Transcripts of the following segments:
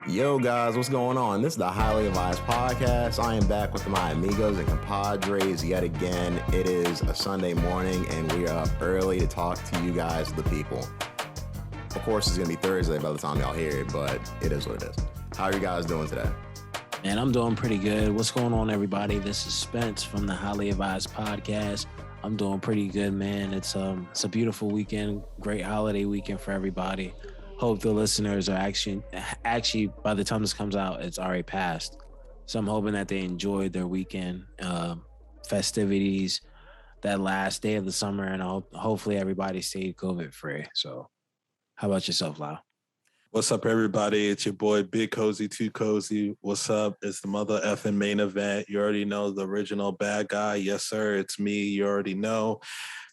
Yo guys, what's going on? This is the Highly Advised Podcast. I am back with my amigos and compadres yet again. It is a Sunday morning and we are up early to talk to you guys, the people. Of course, it's going to be Thursday by the time y'all hear it, but it is what it is. How are you guys doing today? Man, I'm doing pretty good. What's going on, everybody? This is Spence from the Highly Advised Podcast. I'm doing pretty good, man. It's a beautiful weekend, great holiday weekend for everybody. Hope the listeners are actually by the time this comes out, it's already passed. So I'm hoping that they enjoyed their weekend festivities, that last day of the summer, and hopefully everybody stayed COVID free. So how about yourself, Lau? What's up, everybody? It's your boy, Big Cozy, Too Cozy. What's up? It's the mother effing main event. You already know the original bad guy. Yes, sir. It's me. You already know.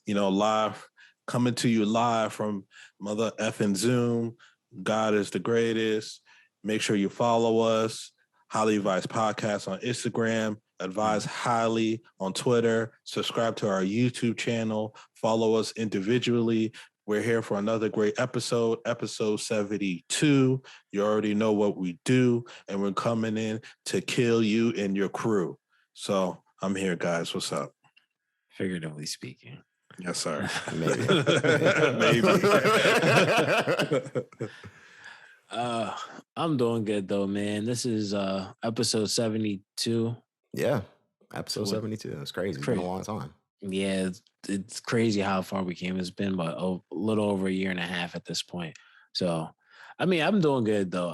Live, coming to you live from mother effing Zoom. God is the greatest. Make sure you follow us. Highly Advised Podcast on Instagram. Advise Highly on Twitter. Subscribe to our YouTube channel. Follow us individually. We're here for another great episode 72. You already know what we do, and we're coming in to kill you and your crew. So I'm here, guys. What's up? Figuratively speaking. Yes, sir. Maybe. I'm doing good, though, man. This is episode 72. Yeah, episode 72. It's crazy. It's been a long time. Yeah, it's crazy how far we came. It's been about a little over a year and a half at this point. So, I'm doing good though.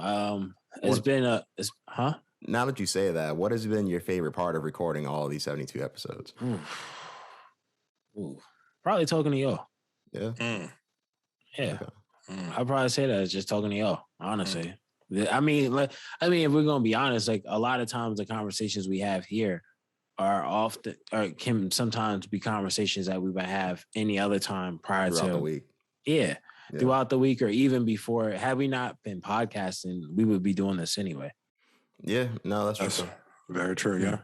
Now that you say that, what has been your favorite part of recording all of these 72 episodes? Probably talking to y'all. Yeah. Yeah. Okay. I'd probably say that it's just talking to y'all, honestly. I mean, if we're gonna be honest, like a lot of times the conversations we have here can sometimes be conversations that we would have any other time prior throughout to the week. Yeah, throughout the week or even before. Had we not been podcasting, we would be doing this anyway. Yeah, no, that's true. Very true. Yeah,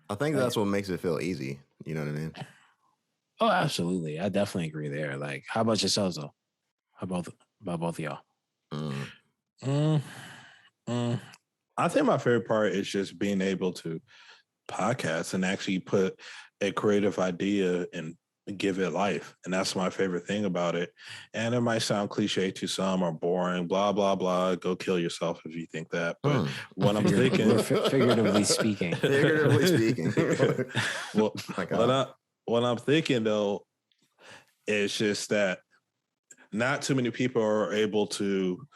I think that's what makes it feel easy. You know what I mean? Oh, absolutely. I definitely agree there. Like, how about yourselves though? How about both of y'all? I think my favorite part is just being able to podcast and actually put a creative idea and give it life. And that's my favorite thing about it. And it might sound cliche to some or boring, blah, blah, blah. Go kill yourself if you think that. But what I'm thinking... Figuratively speaking. Well, what I'm thinking, though, is just that not too many people are able to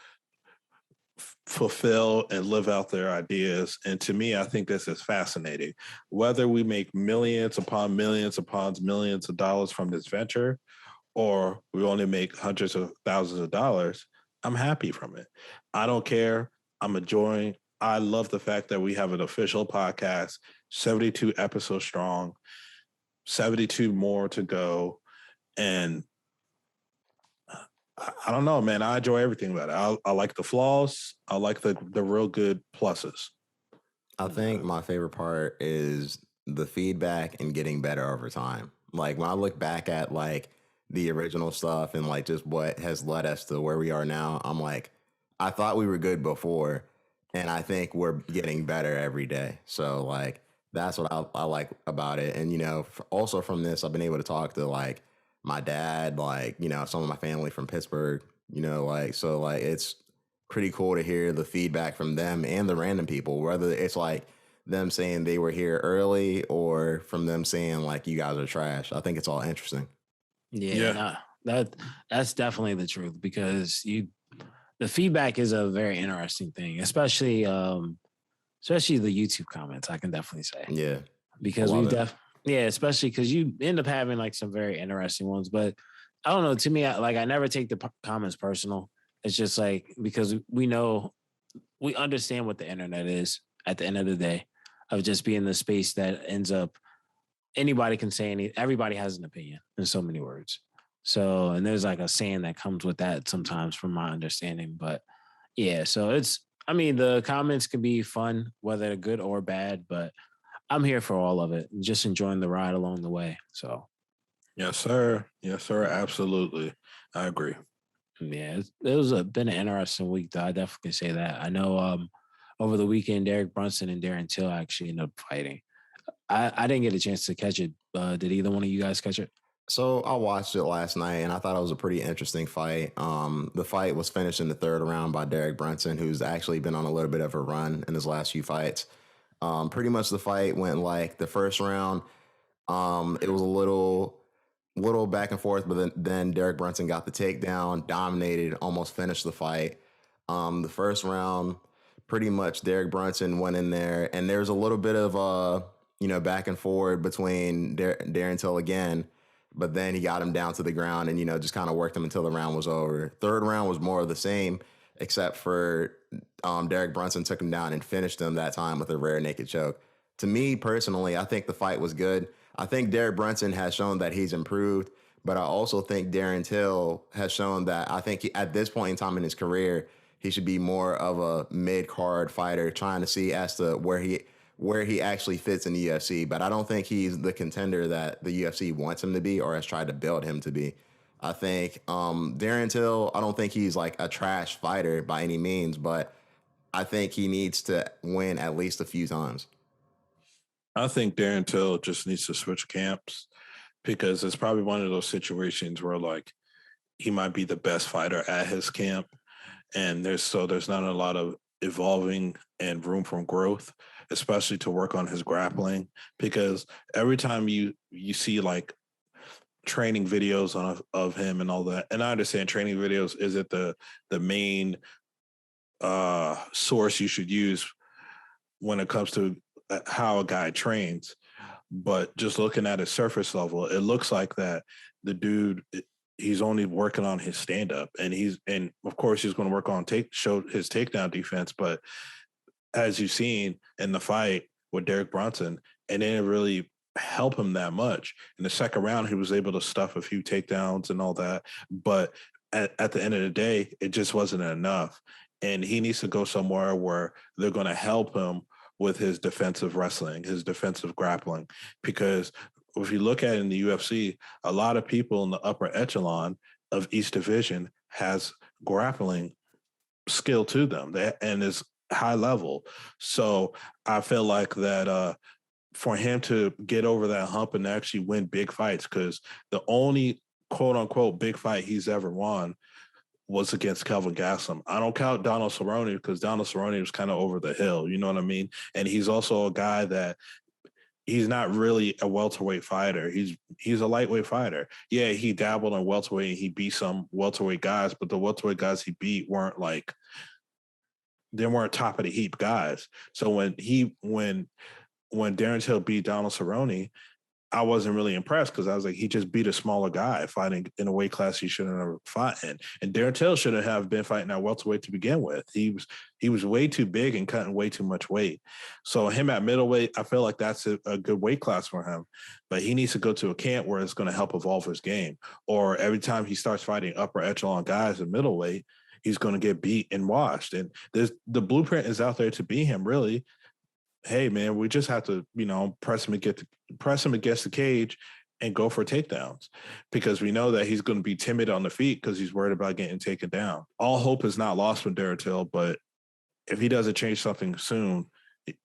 fulfill and live out their ideas. And to me, I think this is fascinating. Whether we make millions upon millions upon millions of dollars from this venture, or we only make hundreds of thousands of dollars, I'm happy from it. I don't care. I'm enjoying. I love the fact that we have an official podcast, 72 episodes strong, 72 more to go. And I don't know, man. I enjoy everything about it. I like the flaws. I like the real good pluses. I think my favorite part is the feedback and getting better over time. Like when I look back at like the original stuff and like just what has led us to where we are now, I'm like, I thought we were good before, and I think we're getting better every day. So like that's what I like about it. And also from this, I've been able to talk to like my dad, like, some of my family from Pittsburgh, so like it's pretty cool to hear the feedback from them and the random people, whether it's like them saying they were here early or from them saying like, you guys are trash. I think it's all interesting. Yeah. That's definitely the truth, because the feedback is a very interesting thing, especially the YouTube comments, I can definitely say. Yeah. Because especially because you end up having like some very interesting ones. But I don't know, to me, I never take the comments personal. It's just like, because we understand what the internet is at the end of the day, of just being the space that ends up, anybody can say everybody has an opinion in so many words. So, and there's like a saying that comes with that sometimes from my understanding. But yeah, so the comments can be fun, whether they're good or bad, but I'm here for all of it, just enjoying the ride along the way. So Yes, sir. Yes, sir. Absolutely. I agree. Yeah, it was been an interesting week, though. I definitely say that. I know over the weekend, Derek Brunson and Darren Till actually ended up fighting. I didn't get a chance to catch it. Did either one of you guys catch it? So I watched it last night, and I thought it was a pretty interesting fight. The fight was finished in the third round by Derek Brunson, who's actually been on a little bit of a run in his last few fights. Pretty much the fight went like the first round. It was a little back and forth, but then Derek Brunson got the takedown, dominated, almost finished the fight. The first round, pretty much Derek Brunson went in there, and there's a little bit of back and forward between Darren Till again, but then he got him down to the ground and just kind of worked him until the round was over. Third round was more of the same, except for Derek Brunson took him down and finished him that time with a rear naked choke. To me personally, I think the fight was good. I think Derek Brunson has shown that he's improved, but I also think Darren Till has shown that I think at this point in time in his career, he should be more of a mid-card fighter, trying to see as to where he actually fits in the UFC. But I don't think he's the contender that the UFC wants him to be or has tried to build him to be. I think Darren Till, I don't think he's like a trash fighter by any means, but I think he needs to win at least a few times. I think Darren Till just needs to switch camps because it's probably one of those situations where like he might be the best fighter at his camp, and there's not a lot of evolving and room for growth, especially to work on his grappling. Because every time you see like training videos of him and all that, and I understand training videos isn't the main source you should use when it comes to how a guy trains. But just looking at his surface level, it looks like that the dude, he's only working on his stand up, and of course he's going to work on show his takedown defense. But as you've seen in the fight with Derek Brunson, it didn't really help him that much. In the second round, he was able to stuff a few takedowns and all that, but at the end of the day, it just wasn't enough. And he needs to go somewhere where they're going to help him with his defensive wrestling, his defensive grappling. Because if you look at it in the UFC, a lot of people in the upper echelon of each division has grappling skill to them and is high level. So I feel like that for him to get over that hump and actually win big fights, because the only quote unquote big fight he's ever won was against Kelvin Gastelum. I don't count Donald Cerrone because Donald Cerrone was kind of over the hill. You know what I mean? And he's also a guy that he's not really a welterweight fighter. He's a lightweight fighter. Yeah, he dabbled in welterweight and he beat some welterweight guys, but the welterweight guys he beat weren't like, they weren't top of the heap guys. So when Darren Till beat Donald Cerrone, I wasn't really impressed because I was like, he just beat a smaller guy fighting in a weight class he shouldn't have fought in. And Darren Till shouldn't have been fighting at welterweight to begin with. He was way too big and cutting way too much weight. So him at middleweight, I feel like that's a good weight class for him. But he needs to go to a camp where it's going to help evolve his game. Or every time he starts fighting upper echelon guys in middleweight, he's going to get beat and washed. And the blueprint is out there to beat him, really. Hey man, we just have to, press him against the cage and go for takedowns, because we know that he's going to be timid on the feet because he's worried about getting taken down. All hope is not lost with Darren Till, but if he doesn't change something soon,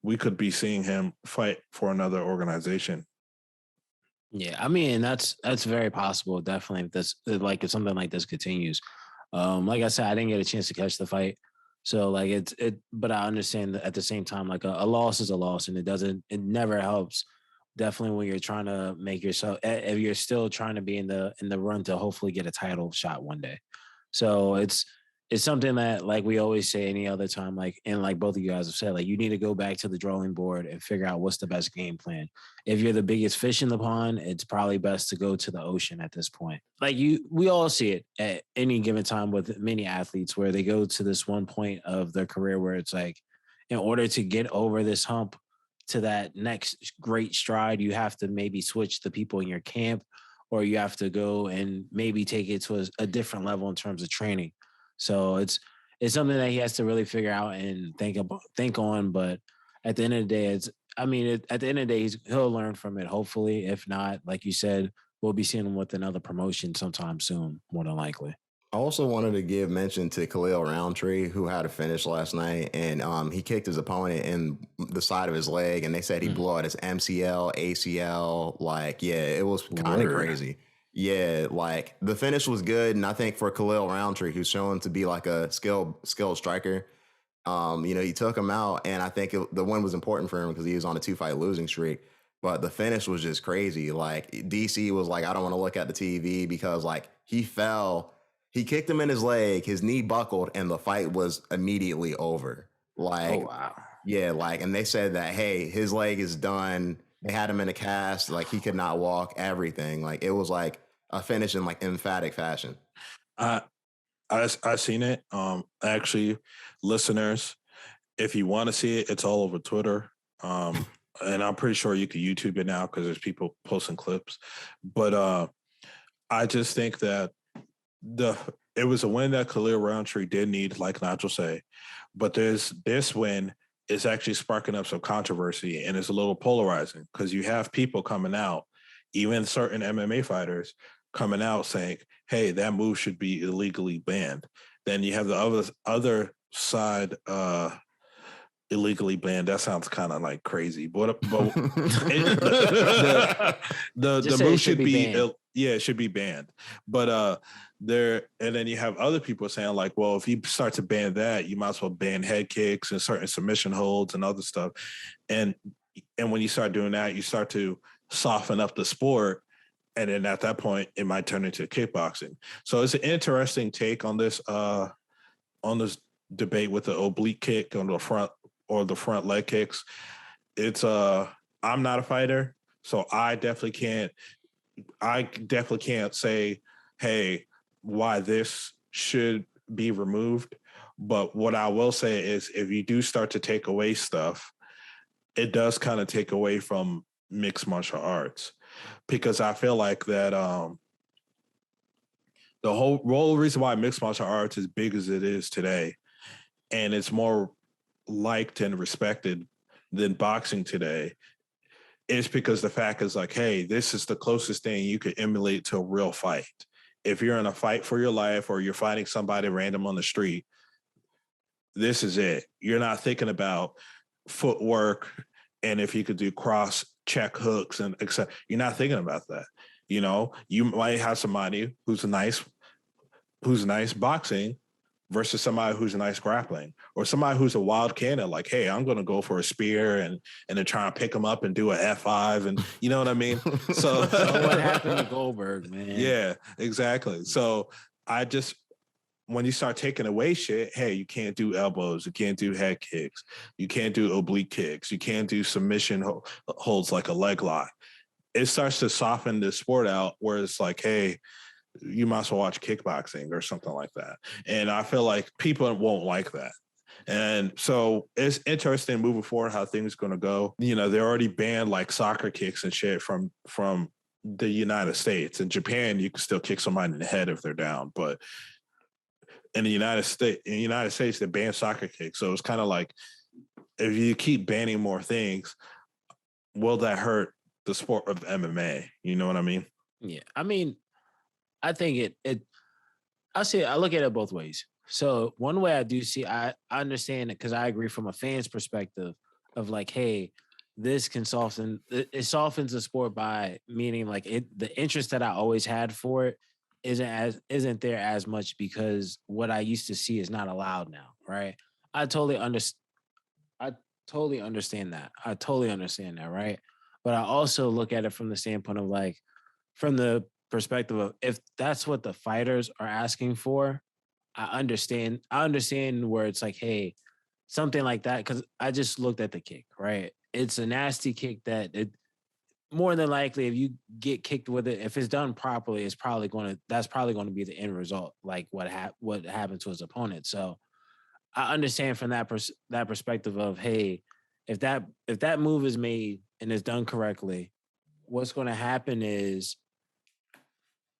we could be seeing him fight for another organization. Yeah, I mean that's very possible. Definitely, if something like this continues. Like I said, I didn't get a chance to catch the fight. So like but I understand that at the same time, like a loss is a loss, and it never helps. Definitely when you're trying to make yourself, if you're still trying to be in the run to hopefully get a title shot one day. So it's something that, like we always say any other time, like, and like both of you guys have said, like you need to go back to the drawing board and figure out what's the best game plan. If you're the biggest fish in the pond, it's probably best to go to the ocean at this point. Like we all see it at any given time with many athletes where they go to this one point of their career where it's like, in order to get over this hump to that next great stride, you have to maybe switch the people in your camp, or you have to go and maybe take it to a different level in terms of training. So it's something that he has to really figure out and think on. But at the end of the day, at the end of the day, he'll learn from it. Hopefully, if not, like you said, we'll be seeing him with another promotion sometime soon, more than likely. I also wanted to give mention to Khalil Roundtree, who had a finish last night, and he kicked his opponent in the side of his leg, and they said he blew out his MCL, ACL. Like, yeah, it was kind of crazy. Yeah, like the finish was good, and I think for Khalil Roundtree, who's shown to be like a skilled striker, he took him out, and I think the win was important for him because he was on a 2-fight losing streak. But the finish was just crazy. Like DC was like, I don't want to look at the TV because like he fell. He kicked him in his leg, his knee buckled, and the fight was immediately over. Like, oh wow. Yeah, like, and they said that, hey, his leg is done. They had him in a cast, like he could not walk, everything. Like it was like a finish in like emphatic fashion. I seen it. Actually, listeners, if you want to see it, it's all over Twitter. And I'm pretty sure you can YouTube it now because there's people posting clips. But I just think that it was a win that Khalil Roundtree did need, like Nacho say, but this win is actually sparking up some controversy, and it's a little polarizing because you have people coming out, even certain MMA fighters coming out saying, "Hey, that move should be illegally banned." Then you have the other side illegally banned. That sounds kind of like crazy, but the move should be it should be banned. But and then you have other people saying like, well, if you start to ban that, you might as well ban head kicks and certain submission holds and other stuff. And when you start doing that, you start to soften up the sport. And then at that point, it might turn into kickboxing. So it's an interesting take on this debate with the oblique kick on the front or the front leg kicks. It's I'm not a fighter, so I definitely can't say, hey, why this should be removed. But what I will say is if you do start to take away stuff, it does kind of take away from mixed martial arts, because I feel like that the whole reason why mixed martial arts is big as it is today, and it's more liked and respected than boxing today, is because the fact is like, hey, this is the closest thing you could emulate to a real fight. If you're in a fight for your life or you're fighting somebody random on the street, this is it. You're not thinking about footwork and if you could do cross check hooks and etc. You're not thinking about that. You might have somebody who's nice boxing versus somebody who's nice grappling, or somebody who's a wild cannon, like, hey, I'm going to go for a spear and then try and pick him up and do a F5. And you know what I mean? So what happened to Goldberg, man? Yeah, exactly. So when you start taking away shit, hey, you can't do elbows, you can't do head kicks, you can't do oblique kicks, you can't do submission holds like a leg lock. It starts to soften the sport out where it's like, hey, you might as well watch kickboxing or something like that. And I feel like people won't like that. And so it's interesting moving forward how things are going to go. They already banned like soccer kicks and shit from the United States. In Japan, you can still kick somebody in the head if they're down. But in the United States, they ban soccer kicks. So it's kind of like, if you keep banning more things, will that hurt the sport of MMA? You know what I mean? Yeah. I mean, I think I look at it both ways. So one way I do see, I understand it because I agree from a fan's perspective of like, hey, this can it softens the sport by meaning like the interest that I always had for it isn't there as much because what I used to see is not allowed now, right? I totally understand that. I totally understand that, right? But I also look at it from the standpoint of like, from the perspective of if that's what the fighters are asking for, I understand where it's like, hey, something like that, because I just looked at the kick, right? It's a nasty kick that more than likely, if you get kicked with it, if it's done properly, that's probably going to be the end result, like what happened to his opponent. So I understand from that perspective of, hey, if that move is made and is done correctly, what's going to happen is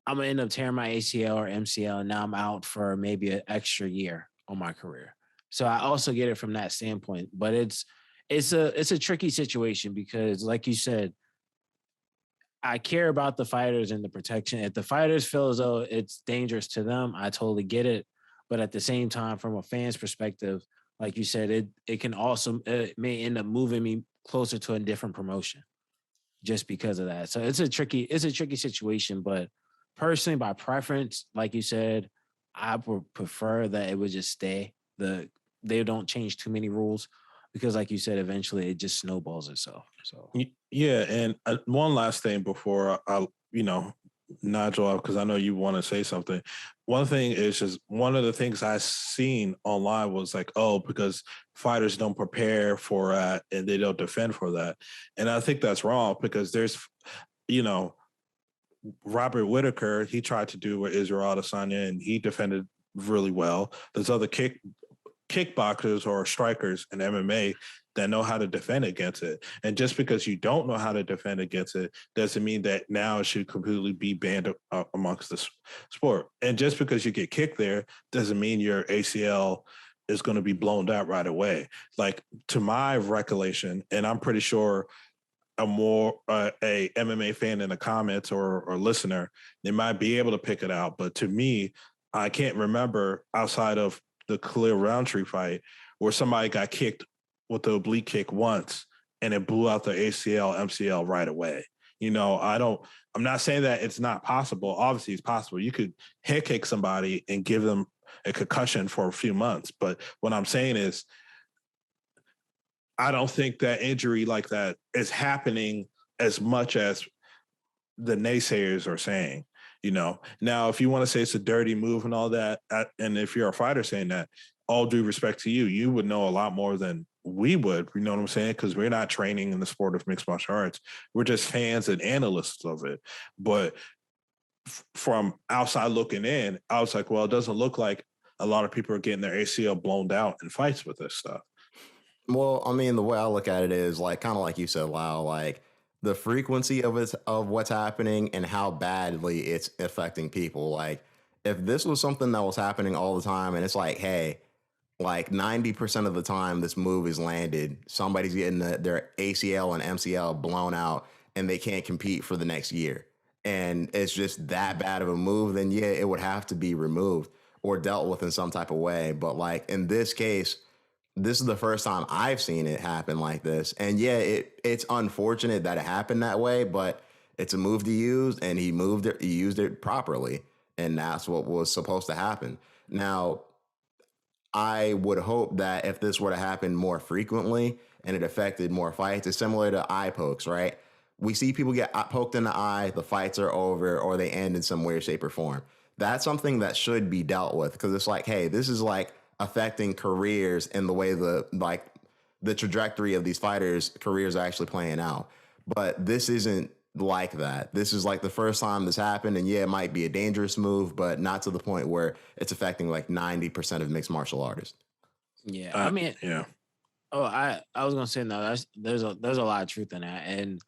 I'm going to end up tearing my ACL or MCL, and now I'm out for maybe an extra year on my career. So I also get it from that standpoint, but it's a tricky situation because, like you said, I care about the fighters and the protection. If the fighters feel as though it's dangerous to them, I totally get it. But at the same time, from a fan's perspective, like you said, it can also it may end up moving me closer to a different promotion just because of that. So it's a tricky situation. But personally, by preference, like you said, I would prefer that it would just stay. They don't change too many rules because, like you said, eventually it just snowballs itself. So yeah, and one last thing before I Nigel, because I know you want to say something. One thing is just one of the things I seen online was like, oh, because fighters don't prepare for that and they don't defend for that, and I think that's wrong because there's, Robert Whitaker, he tried to do with Israel Adesanya and he defended really well. There's other kickboxers or strikers in MMA that know how to defend against it. And just because you don't know how to defend against it doesn't mean that now it should completely be banned amongst the sport. And just because you get kicked there doesn't mean your ACL is going to be blown out right away. Like, to my recollection, and I'm pretty sure a MMA fan in the comments or listener, they might be able to pick it out. But to me, I can't remember outside of the Khalil Roundtree fight where somebody got kicked with the oblique kick once and it blew out the ACL, MCL right away. I'm not saying that it's not possible. Obviously it's possible. You could head kick somebody and give them a concussion for a few months. But what I'm saying is, I don't think that injury like that is happening as much as the naysayers are saying. Now, if you want to say it's a dirty move and all that, and if you're a fighter saying that, all due respect to you, you would know a lot more than we would, you know what I'm saying? Because we're not training in the sport of mixed martial arts. We're just fans and analysts of it. But from outside looking in, I was like, well, it doesn't look like a lot of people are getting their ACL blown out in fights with this stuff. Well, I mean, the way I look at it is like kind of like you said, Lyle, like the frequency of what's happening and how badly it's affecting people. Like, if this was something that was happening all the time and it's like, hey, like 90% of the time this move is landed, somebody's getting their ACL and MCL blown out and they can't compete for the next year. And it's just that bad of a move, then yeah, it would have to be removed or dealt with in some type of way. But like in this case, this is the first time I've seen it happen like this. And yeah, it's unfortunate that it happened that way, but it's a move to use and he used it properly. And that's what was supposed to happen. Now, I would hope that if this were to happen more frequently and it affected more fights, it's similar to eye pokes, right? We see people get poked in the eye, the fights are over, or they end in some weird shape or form. That's something that should be dealt with because it's like, hey, this is like affecting careers and the way the trajectory of these fighters' careers are actually playing out. But this isn't like that. This is like the first time this happened, and yeah, it might be a dangerous move, but not to the point where it's affecting like 90% of mixed martial artists. Yeah, I mean, yeah. Oh, I was gonna say no. There's a lot of truth in that, and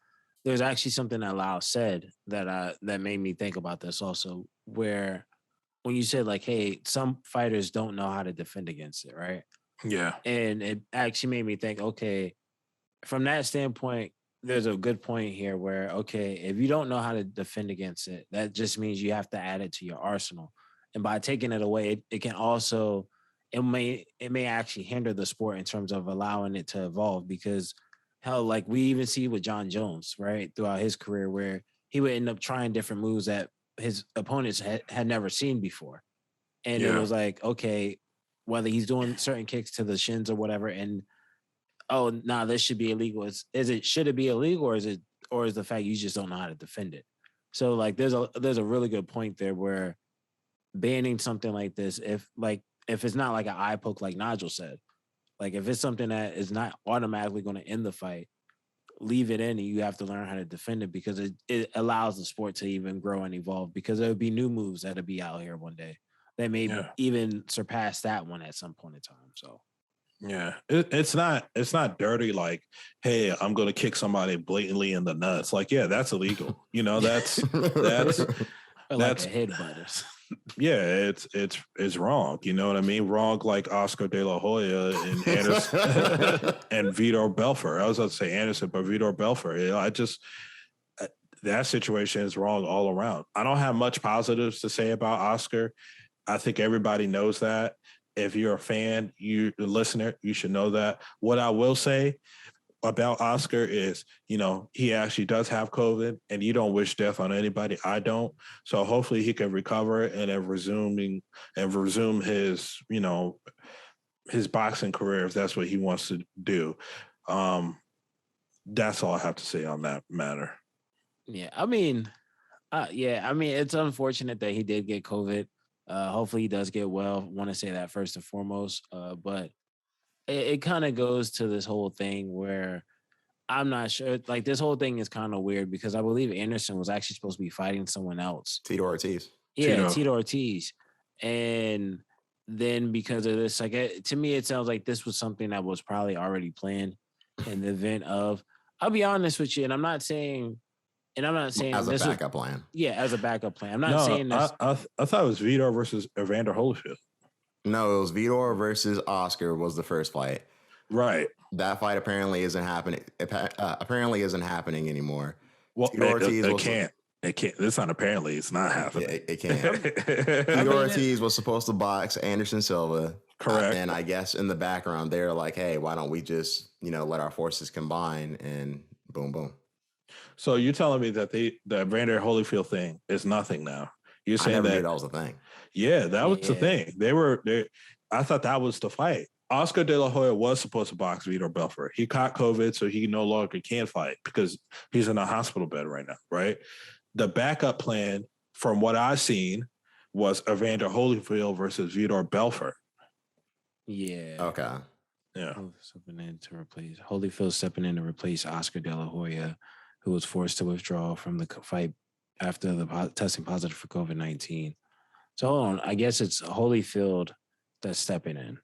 there's actually something that Lau said that made me think about this also, where when you said like, hey, some fighters don't know how to defend against it, right? Yeah. And it actually made me think, okay, from that standpoint, there's a good point here where, okay, if you don't know how to defend against it, that just means you have to add it to your arsenal. And by taking it away, it can also, it may actually hinder the sport in terms of allowing it to evolve because hell, like we even see with John Jones, right, throughout his career where he would end up trying different moves that his opponents had never seen before. And it was like, okay, whether he's doing certain kicks to the shins or whatever, and this should be illegal. Should it be illegal or is the fact you just don't know how to defend it? So like there's a really good point there where banning something like this, if it's not like an eye poke like Nigel said, like if it's something that is not automatically going to end the fight, leave it in and you have to learn how to defend it because it allows the sport to even grow and evolve because there would be new moves that'll be out here one day that may even surpass that one at some point in time. So yeah, it's not dirty. Like, hey, I'm going to kick somebody blatantly in the nuts. Like, yeah, that's illegal. That's like a headbutters. Yeah, it's wrong. You know what I mean? Wrong, like Oscar De La Hoya and Anderson and Vitor Belfort. I was about to say Anderson, but Vitor Belfort. that situation is wrong all around. I don't have much positives to say about Oscar. I think everybody knows that. If you're a fan, you a listener, you should know that. What I will say about Oscar is, he actually does have COVID, and you don't wish death on anybody. I don't. So hopefully he can recover and then resume his, his boxing career if that's what he wants to do. That's all I have to say on that matter. Yeah, I mean, it's unfortunate that he did get COVID. Hopefully he does get well. Want to say that first and foremost. But it kind of goes to this whole thing where I'm not sure. Like, this whole thing is kind of weird because I believe Anderson was actually supposed to be fighting someone else. Tito Ortiz. Yeah, Tito Ortiz. And then because of this, like, to me, it sounds like this was something that was probably already planned in the event of, I'll be honest with you, and I'm not saying as a backup plan. Yeah, as a backup plan. I'm not saying this. I thought it was Vetor versus Evander Holyfield. No, it was Vetor versus Oscar was the first fight. Right. That fight apparently isn't happening. Isn't happening anymore. Well, it can't. It can't. It's not apparently. It's not happening. Yeah, it can't. Tito Ortiz was supposed to box Anderson Silva. Correct. And I guess in the background, they're like, hey, why don't we just, let our forces combine and boom, boom. So you're telling me that the Evander Holyfield thing is nothing now? You're saying that was the thing. Yeah, that was the thing. I thought that was the fight. Oscar De La Hoya was supposed to box Vitor Belfort. He caught COVID, so he no longer can fight because he's in a hospital bed right now, right? The backup plan, from what I've seen, was Evander Holyfield versus Vitor Belfort. Yeah. Okay. Yeah. Holyfield stepping in to replace Oscar De La Hoya, who was forced to withdraw from the fight after the testing positive for COVID-19. So hold on, I guess it's Holyfield that's stepping in.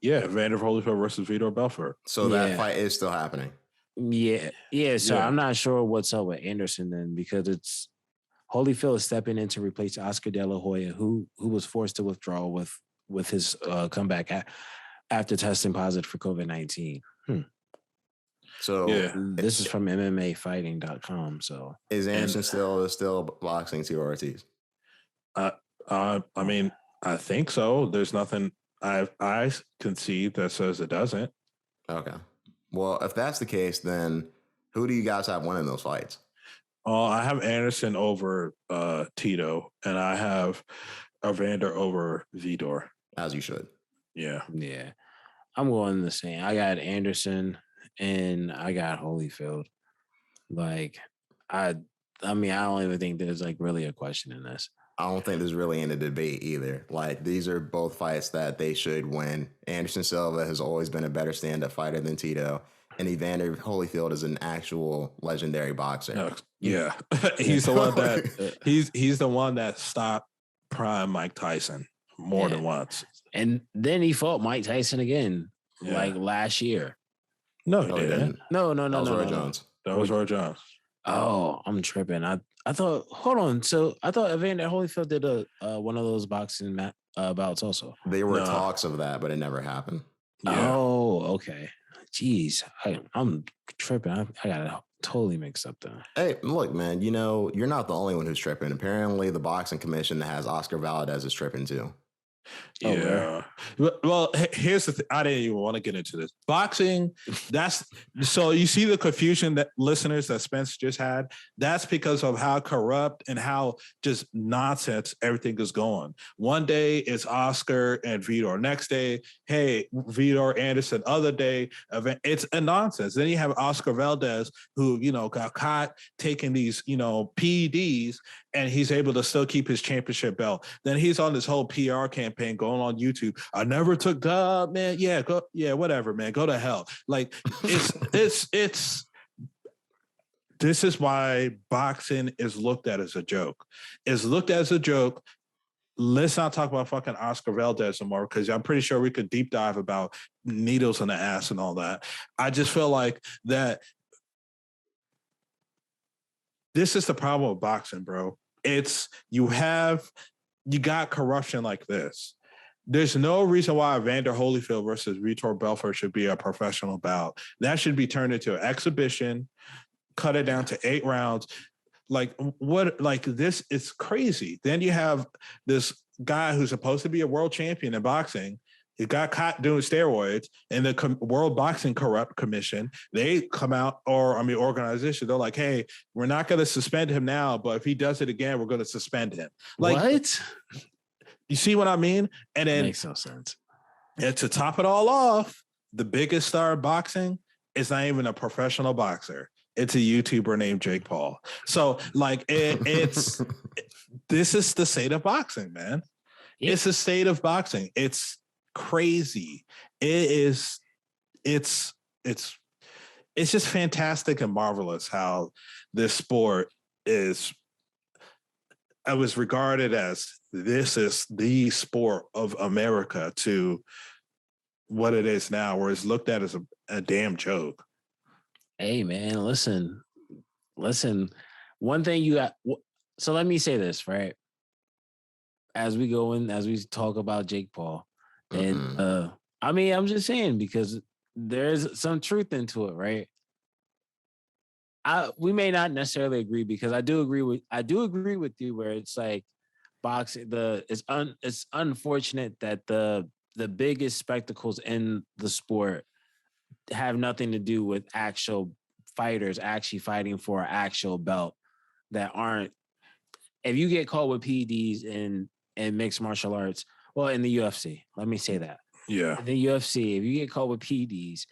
Yeah, Evander Holyfield versus Vitor Belfort. So that fight is still happening. Yeah. So I'm not sure what's up with Anderson then, because it's Holyfield is stepping in to replace Oscar De La Hoya, who was forced to withdraw with his comeback after testing positive for COVID-19. So this is from MMAfighting.com. So is Anderson still boxing Tito Ortiz? I mean, I think so. There's nothing I can see that says it doesn't. Okay. Well, if that's the case, then who do you guys have winning those fights? I have Anderson over Tito, and I have Evander over Vitor. As you should. Yeah. Yeah. I'm going the same. I got Anderson and I got Holyfield. Like, I mean, I don't even think there's like really a question in this. I don't think there's really any debate either. Like, these are both fights that they should win. Anderson Silva has always been a better stand-up fighter than Tito, and Evander Holyfield is an actual legendary boxer. Yeah, he's the one that he's the one that stopped prime Mike Tyson more than once, and then he fought Mike Tyson again like last year. No, he didn't. No. That was Roy Jones. That was Roy Jones. Oh, I'm tripping. I thought. Hold on. So I thought Evander Holyfield did one of those boxing bouts also. There were talks of that, but it never happened. Yeah. Oh, okay. Jeez, I'm tripping. I got it totally mixed up then. Hey, look, man. You're not the only one who's tripping. Apparently, the boxing commission that has Oscar Valdez is tripping too. Yeah. Well, here's the thing. I didn't even want to get into this. Boxing, so you see the confusion that listeners that Spence just had? That's because of how corrupt and how just nonsense everything is going. One day it's Oscar and Vitor. Next day, hey, Vitor Anderson. Other day, it's a nonsense. Then you have Oscar Valdez, who, got caught taking these, PEDs, and he's able to still keep his championship belt. Then he's on this whole PR campaign going on YouTube. I never took dub, man. Yeah, whatever, man. Go to hell. Like, it's this is why boxing is looked at as a joke. It's looked at as a joke. Let's not talk about fucking Oscar Valdez anymore, because I'm pretty sure we could deep dive about needles in the ass and all that. I just feel like that this is the problem with boxing, bro. It's you got corruption like this. There's no reason why Evander Holyfield versus Vitor Belfort should be a professional bout. That should be turned into an exhibition, cut it down to 8 rounds. Like what? Like this is crazy. Then you have this guy who's supposed to be a world champion in boxing. He got caught doing steroids, and the World Boxing Corrupt Commission, they come out, organization, they're like, hey, we're not going to suspend him now, but if he does it again, we're going to suspend him. Like, what? You see what I mean? And then makes no sense. And to top it all off, the biggest star of boxing is not even a professional boxer. It's a YouTuber named Jake Paul. So, like, it's this is the state of boxing, man. Yeah. It's the state of boxing. It's crazy. It's just fantastic and marvelous how this sport is. I was regarded as this is the sport of America to what it is now, where it's looked at as a damn joke. Hey man, listen. One thing you got. So let me say this, right? As we talk about Jake Paul, and I'm just saying because there's some truth into it, right? We may not necessarily agree because I do agree with you where it's like boxing. It's unfortunate that the biggest spectacles in the sport have nothing to do with actual fighters actually fighting for an actual belt that aren't. If you get caught with PEDs in mixed martial arts, well, in the UFC, let me say that. Yeah. In the UFC, if you get caught with PEDs,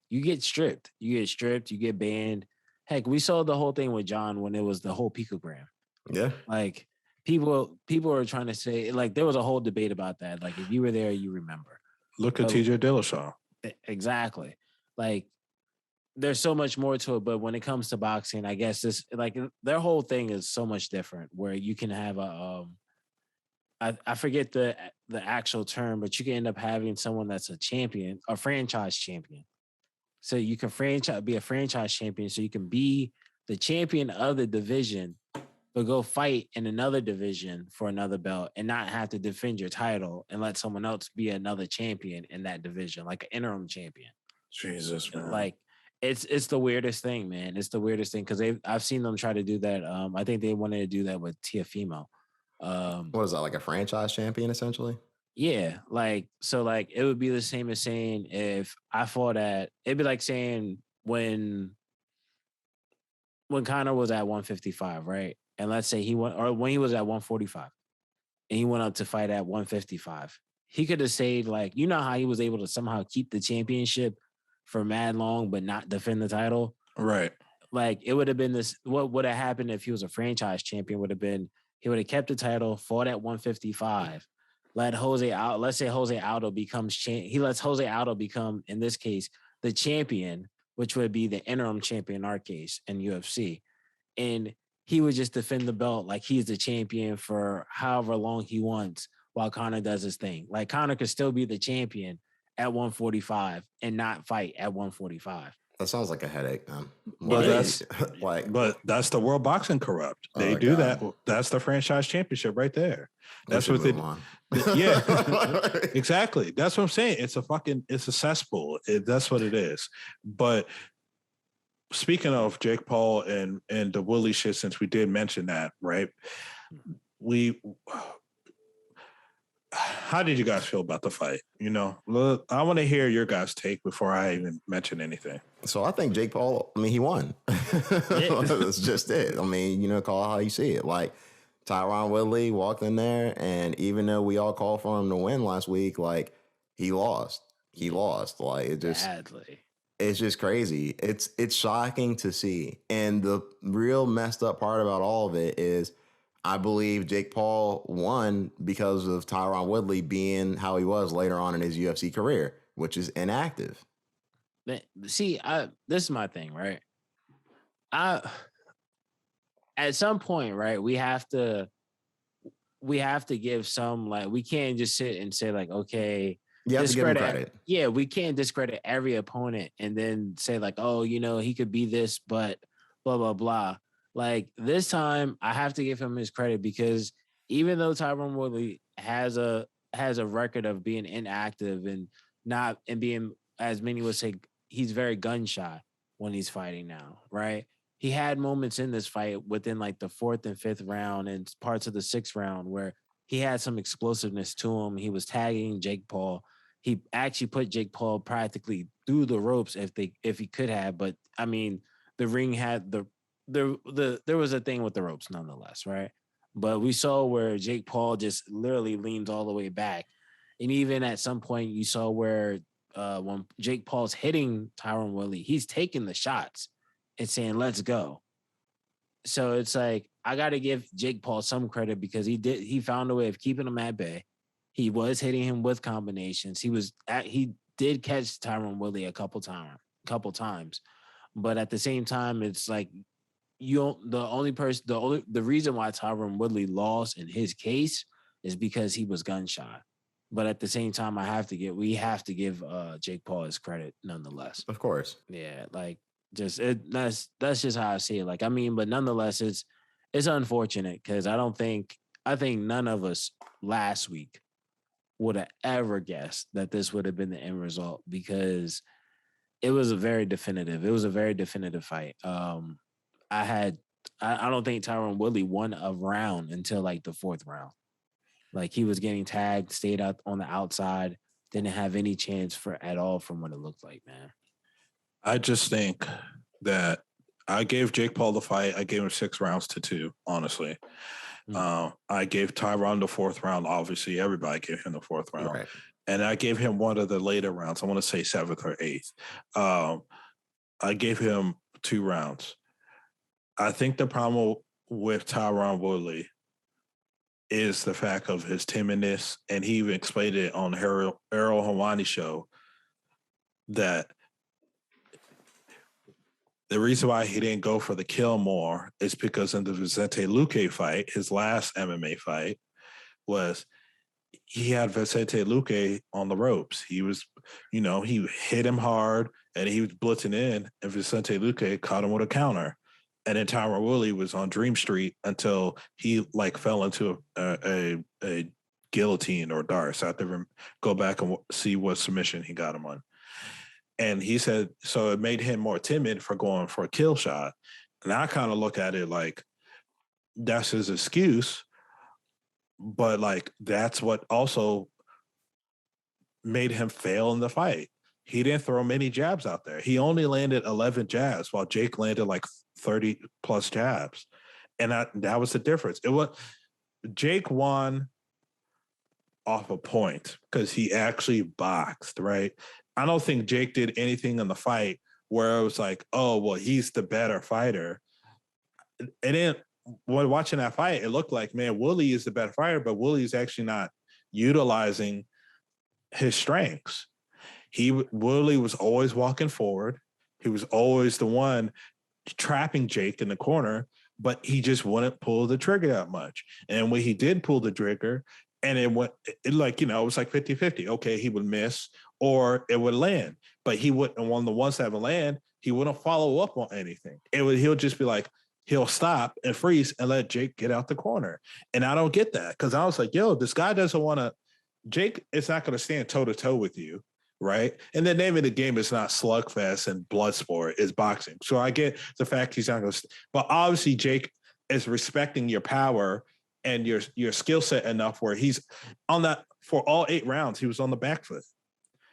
you get stripped. You get banned. Heck, we saw the whole thing with John when it was the whole picogram. Yeah. Like people are trying to say, like, there was a whole debate about that. Like, if you were there, you remember. Look at TJ Dillashaw. Exactly. Like, there's so much more to it, but when it comes to boxing, I guess this, like, their whole thing is so much different. Where you can have I forget the actual term, but you can end up having someone that's a champion, a franchise champion. So you can be a franchise champion, so you can be the champion of the division, but go fight in another division for another belt and not have to defend your title and let someone else be another champion in that division, like an interim champion. Jesus, man. Like, it's the weirdest thing, man. It's the weirdest thing because I've seen them try to do that. I think they wanted to do that with Tiafimo. What is that, like a franchise champion essentially? Yeah, like, so, like, it would be the same as saying if I fought it'd be like saying when Conor was at 155, right? And let's say when he was at 145 and he went up to fight at 155, he could have said, like, you know how he was able to somehow keep the championship for mad long but not defend the title? Right. Like, it would have been this, what would have happened if he was a franchise champion would have been, he would have kept the title, fought at 155, let Jose out. Let's say Jose Aldo becomes he lets Jose Aldo become, in this case, the champion, which would be the interim champion in our case in UFC. And he would just defend the belt like he's the champion for however long he wants while Conor does his thing. Like, Conor could still be the champion at 145 and not fight at 145. That sounds like a headache, man. But that's the World Boxing Corrupt. They do that. That's the franchise championship right there. That's what they. Yeah, exactly. That's what I'm saying. It's a cesspool. That's what it is. But speaking of Jake Paul and the Woodley shit, since we did mention that, right? How did you guys feel about the fight? You know, look, I want to hear your guys' take before I even mention anything. So I think Jake Paul, he won. That's just it. Call it how you see it. Like, Tyron Woodley walked in there, and even though we all called for him to win last week, like, he lost. Like, it just badly. It's just crazy. It's shocking to see. And the real messed up part about all of it is I believe Jake Paul won because of Tyron Woodley being how he was later on in his UFC career, which is inactive. See, this is my thing, right? At some point, right, we have to give some, like, we can't just sit and say, like, okay, you have to give him credit. Yeah, we can't discredit every opponent and then say, like, oh, he could be this, but blah, blah, blah. Like, this time, I have to give him his credit because even though Tyron Woodley has a record of being inactive and being, as many would say, he's very gun shy when he's fighting now, right? he had moments in this fight within like the 4th and 5th round and parts of the 6th round where he had some explosiveness to him. He was tagging Jake Paul. He actually put Jake Paul practically through the ropes if he could have. But I mean, the ring had there was a thing with the ropes nonetheless, right? But we saw where Jake Paul just literally leans all the way back. And even at some point you saw where when Jake Paul's hitting Tyron Woodley, he's taking the shots and saying, let's go. So it's like, I got to give Jake Paul some credit because he found a way of keeping him at bay. He was hitting him with combinations. He did catch Tyron Woodley a couple times. But at the same time, it's like, the reason why Tyron Woodley lost in his case is because he was gunshot. But at the same time, we have to give Jake Paul his credit nonetheless. Of course. Yeah, like that's just how I see it. Like, I mean, but nonetheless, it's unfortunate because I think none of us last week would have ever guessed that this would have been the end result because it was a very definitive fight. I don't think Tyron Woodley won a round until like the 4th round. Like, he was getting tagged, stayed out on the outside, didn't have any chance at all from what it looked like, man. I just think that I gave Jake Paul the fight. I gave him 6 rounds to 2, honestly. I gave Tyron the 4th round. Obviously, everybody gave him the 4th round. Right. And I gave him one of the later rounds. I want to say 7th or 8th. I gave him 2 rounds. I think the problem with Tyron Woodley is the fact of his timidness, and he even explained it on Errol Hawani's show that the reason why he didn't go for the kill more is because in the Vicente Luque fight, his last MMA fight, was he had Vicente Luque on the ropes. He was, he hit him hard and he was blitzing in, and Vicente Luque caught him with a counter. And then Tyron Woodley was on Dream Street until he fell into a guillotine or dart. So I have to go back and see what submission he got him on. And he said, so it made him more timid for going for a kill shot. And I kind of look at it like that's his excuse, but that's what also made him fail in the fight. He didn't throw many jabs out there. He only landed 11 jabs while Jake landed 30 plus jabs. And that was the difference. Jake won off a point because he actually boxed, right? I don't think Jake did anything in the fight where it was like, oh, well, he's the better fighter. And then when watching that fight, it looked like, man, Woodley is the better fighter, but Woodley's actually not utilizing his strengths. Woodley was always walking forward. He was always the one trapping Jake in the corner, but he just wouldn't pull the trigger that much. And when he did pull the trigger, and it was 50-50. Okay, he would miss or it would land, but he wouldn't. On the ones that would land, he wouldn't follow up on anything. He'll just be like, he'll stop and freeze and let Jake get out the corner. And I don't get that because I was like, yo, this guy doesn't want to. Jake is not going to stand toe to toe with you. Right. And the name of the game is not slugfest and blood sport, it's boxing. So I get the fact he's not going to, but obviously Jake is respecting your power and your skill set enough where he's on that for all 8 rounds. He was on the back foot.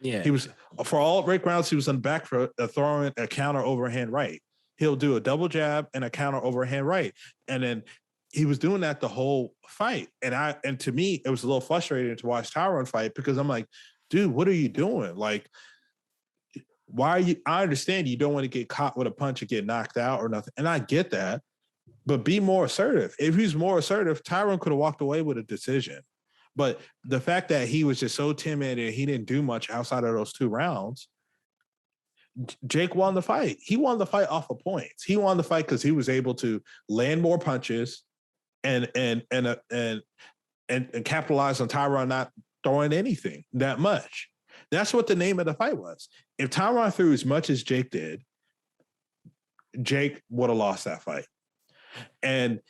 Yeah. He was for all 8 rounds. He was on the back foot, throwing a counter overhand right. He'll do a double jab and a counter overhand right. And then he was doing that the whole fight. And to me, it was a little frustrating to watch Tyron fight because I'm like, dude, what are you doing? Like, why are you? I understand you don't want to get caught with a punch and get knocked out or nothing. And I get that, but be more assertive. If he's more assertive, Tyron could have walked away with a decision. But the fact that he was just so timid and he didn't do much outside of those 2 rounds, Jake won the fight. He won the fight off of points. He won the fight because he was able to land more punches and capitalize on Tyron not throwing anything that much. That's what the name of the fight was. If Tyron threw as much as Jake did, Jake would have lost that fight. And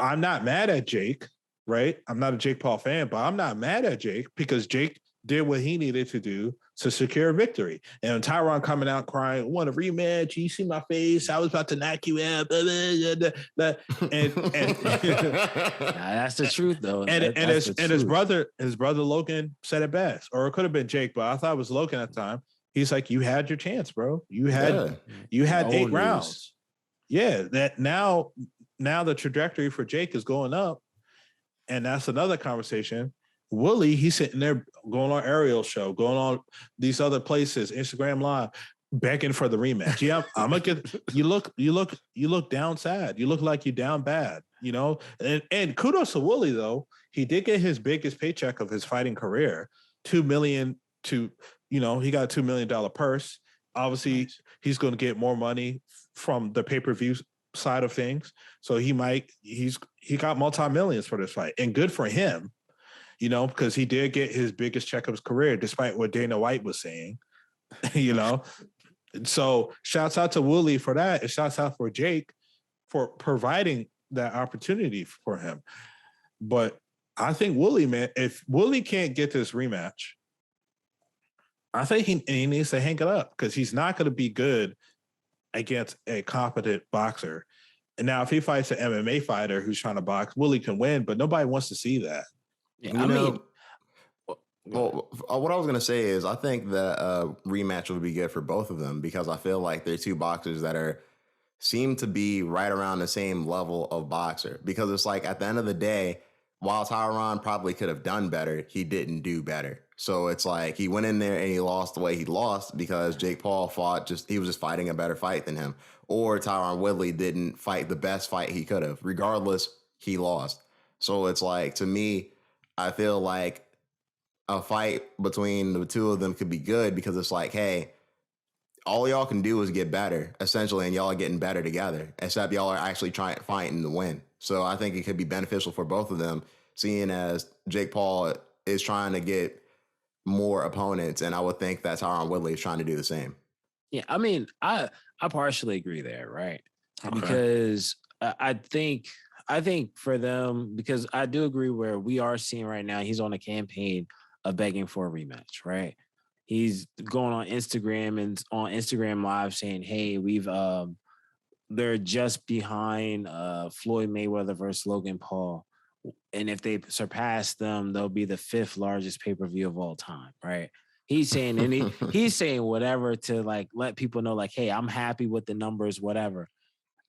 I'm not mad at Jake, right? I'm not a Jake Paul fan, but I'm not mad at Jake because Jake did what he needed to do to secure victory. And Tyron coming out crying, "I want a rematch. You see my face? I was about to knock you out." Blah, blah, blah, blah. And that's the truth, though. And his brother Logan said it best, or it could have been Jake, but I thought it was Logan at the time. He's like, "You had your chance, bro. You had 8 rounds." Yeah, that now the trajectory for Jake is going up, and that's another conversation. Woodley, he's sitting there going on Ariel's show, going on these other places, Instagram Live, begging for the rematch. Yeah, I'm gonna get. You look down sad. You look like you down bad. You know, and kudos to Woodley though. He did get his biggest paycheck of his fighting career, $2 million to, you know, he got a $2 million purse. Obviously, nice. He's going to get more money from the pay-per-view side of things. So he got multi-millions for this fight, and good for him. You know, because he did get his biggest check of his career, despite what Dana White was saying, you know. So shouts out to Woodley for that, and shouts out for Jake for providing that opportunity for him. But I think Woodley, man, if Woodley can't get this rematch, I think he needs to hang it up, because he's not going to be good against a competent boxer. And now if he fights an MMA fighter who's trying to box, Woodley can win, but nobody wants to see that. Yeah, well, what I was going to say is I think that rematch would be good for both of them, because I feel like they're two boxers that seem to be right around the same level of boxer, because it's like at the end of the day, while Tyron probably could have done better, he didn't do better. So it's like he went in there and he lost the way he lost because Jake Paul he was just fighting a better fight than him, or Tyron Woodley didn't fight the best fight he could have. Regardless, he lost. So it's like, to me, I feel like a fight between the two of them could be good, because it's like, hey, all y'all can do is get better, essentially, and y'all are getting better together, except y'all are actually fighting to win. So I think it could be beneficial for both of them, seeing as Jake Paul is trying to get more opponents, and I would think that Tyron Woodley is trying to do the same. Yeah, I mean, I partially agree there, right? Okay. Because I think for them, because I do agree where we are seeing right now, he's on a campaign of begging for a rematch, right? He's going on Instagram and on Instagram Live saying, "Hey, they're just behind Floyd Mayweather versus Logan Paul, and if they surpass them, they'll be the 5th largest pay-per-view of all time," right? He's saying he's saying whatever to like let people know, like, "Hey, I'm happy with the numbers, whatever."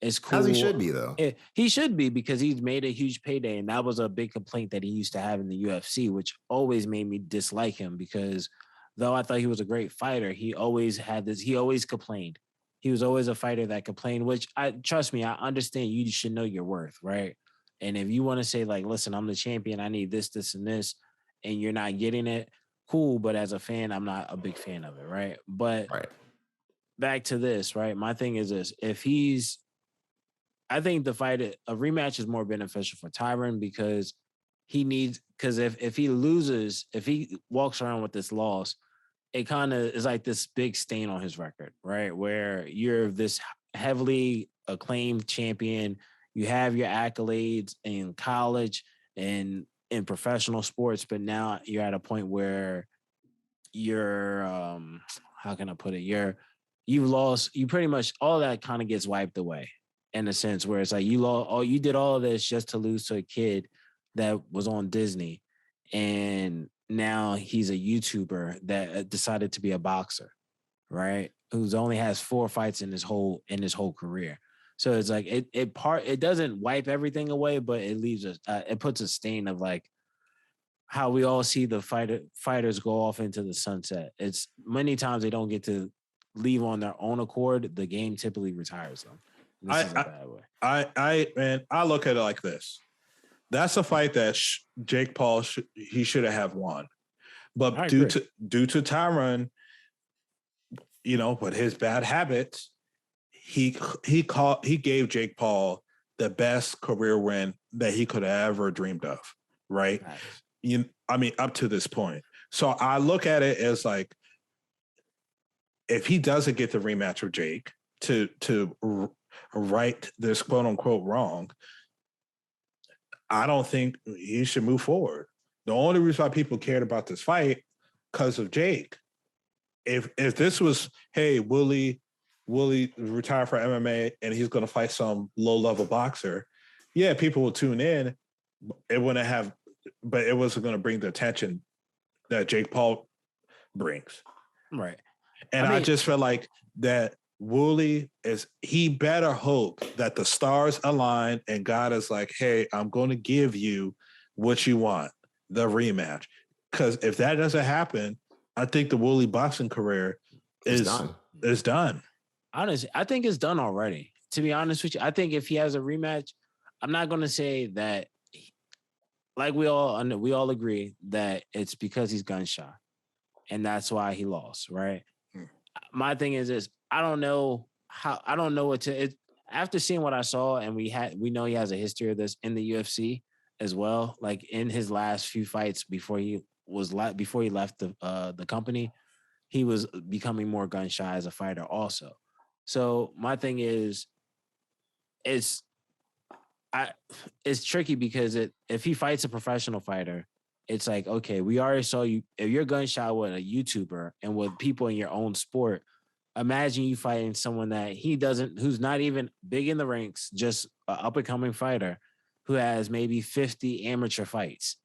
It's cool. As he should be, though. He should be, because he's made a huge payday, and that was a big complaint that he used to have in the UFC, which always made me dislike him, because though I thought he was a great fighter, he always complained. He was always a fighter that complained, which trust me, I understand you should know your worth, right? And if you want to say like, "Listen, I'm the champion, I need this, this, and this," and you're not getting it, cool. But as a fan, I'm not a big fan of it, right? But back to this, right? My thing is this: I think a rematch is more beneficial for Tyron, because if he loses, if he walks around with this loss, it kind of is like this big stain on his record, right? Where you're this heavily acclaimed champion, you have your accolades in college and in professional sports, but now you're at a point where you're, how can I put it? You've lost, you pretty much, all that kind of gets wiped away, in a sense where it's like you did all of this just to lose to a kid that was on Disney, and now he's a YouTuber that decided to be a boxer, right? Who's only has 4 fights in his whole career. So it's like it doesn't wipe everything away, but it leaves it puts a stain of like how we all see the fighters go off into the sunset. It's many times they don't get to leave on their own accord. The game typically retires them. This is a bad way. I look at it like this. That's a fight that Jake Paul should have won, but due to Tyron, you know, with his bad habits, he gave Jake Paul the best career win that he could have ever dreamed of, right? Nice. Up to this point. So I look at it as like, if he doesn't get the rematch with Jake to right this quote unquote wrong, I don't think he should move forward. The only reason why people cared about this fight because of Jake. If this was, hey, Woodley retire for MMA and he's going to fight some low-level boxer, yeah, people will tune in. It wouldn't have, but it wasn't going to bring the attention that Jake Paul brings. Right. And I just feel like that Woodley he better hope that the stars align and God is like, hey, I'm going to give you what you want, the rematch. Because if that doesn't happen, I think the Woodley boxing career is done. Honestly, I think it's done already. To be honest with you, I think if he has a rematch, I'm not going to say that. Like we all agree that it's because he's gun shy, and that's why he lost, right? My thing is this: I don't know what to. After seeing what I saw, and we know he has a history of this in the UFC as well. Like in his last few fights before he left the company, he was becoming more gun shy as a fighter also. So my thing is, it's tricky because if he fights a professional fighter, it's like, okay, we already saw you. If you're gun shy with a YouTuber and with people in your own sport, imagine you fighting someone that who's not even big in the ranks, just an up and coming fighter who has maybe 50 amateur fights.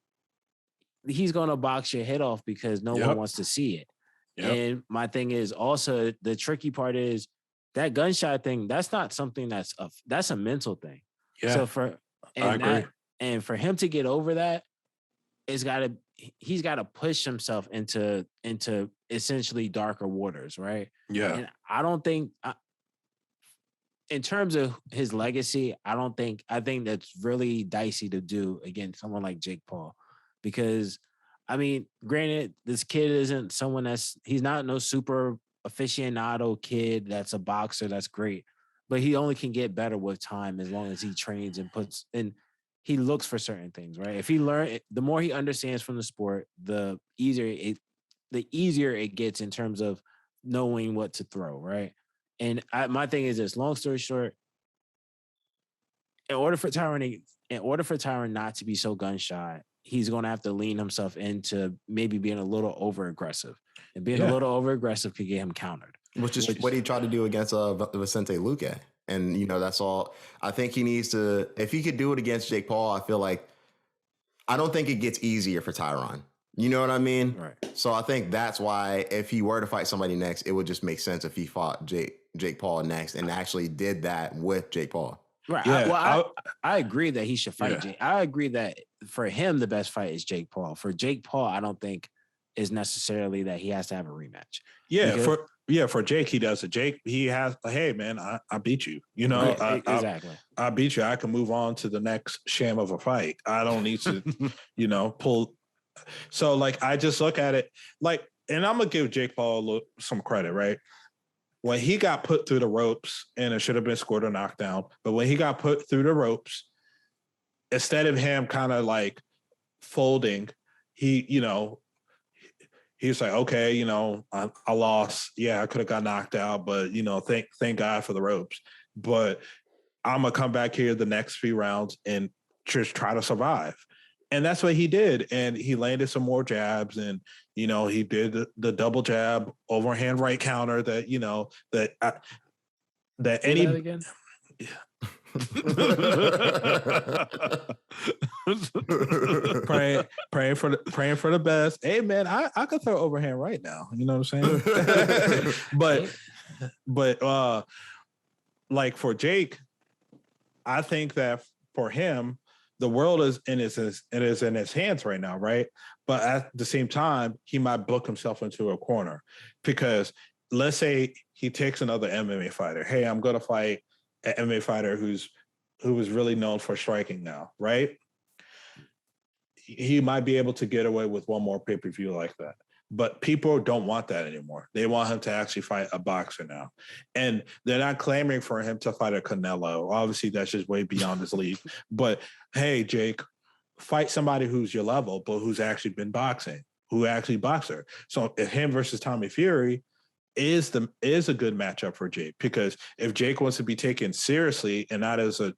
He's going to box your head off because no one wants to see it. Yep. And my thing is also the tricky part is that gun shy thing. That's not something that's a mental thing. Yeah. So I agree. And for him to get over that, he's got to push himself into essentially darker waters, right? Yeah. And I don't think in terms of his legacy, I think that's really dicey to do against someone like Jake Paul, because I mean, granted, this kid isn't someone he's not no super aficionado kid that's a boxer that's great, but he only can get better with time as long as he trains and he looks for certain things, right? If he the more he understands from the sport, the easier it gets in terms of knowing what to throw, right? And my thing is this: long story short, in order for Tyron not to be so gun shy, he's going to have to lean himself into maybe being a little over aggressive, and being a little over aggressive could get him countered. Which is what he tried to do against Vicente Luque. And, that's all. I think he needs to, if he could do it against Jake Paul, I feel like, I don't think it gets easier for Tyron. You know what I mean? Right. So I think that's why if he were to fight somebody next, it would just make sense if he fought Jake Paul next and actually did that with Jake Paul. Right. Yeah, I agree that he should fight Jake. I agree that for him, the best fight is Jake Paul. For Jake Paul, I don't think is necessarily that he has to have a rematch. Yeah, for Jake, he does it. Jake, he has, hey, man, I beat you. Exactly. I beat you. I can move on to the next sham of a fight. I don't need to, pull. So, I just look at it and I'm going to give Jake Paul some credit, right? When he got put through the ropes, and it should have been scored or knocked down, but when he got put through the ropes, instead of him kind of folding, he was like, okay, I lost. Yeah, I could have got knocked out, but thank God for the ropes. But I'm gonna come back here the next few rounds and just try to survive. And that's what he did. And he landed some more jabs, and he did the double jab overhand right counter that any that again. praying for the best. Hey man, I could throw overhand right now. You know what I'm saying? but for Jake, I think that for him, the world is in his hands right now, right? But at the same time, he might book himself into a corner, because let's say he takes another MMA fighter. Hey, I'm going to fight an MMA fighter who is really known for striking now, right? He might be able to get away with one more pay-per-view like that. But people don't want that anymore. They want him to actually fight a boxer now. And they're not clamoring for him to fight a Canelo. Obviously, that's just way beyond his league. But, hey, Jake, fight somebody who's your level, but who's actually been boxing, who actually boxer. So if him versus Tommy Fury is a good matchup for Jake, because if Jake wants to be taken seriously and not as a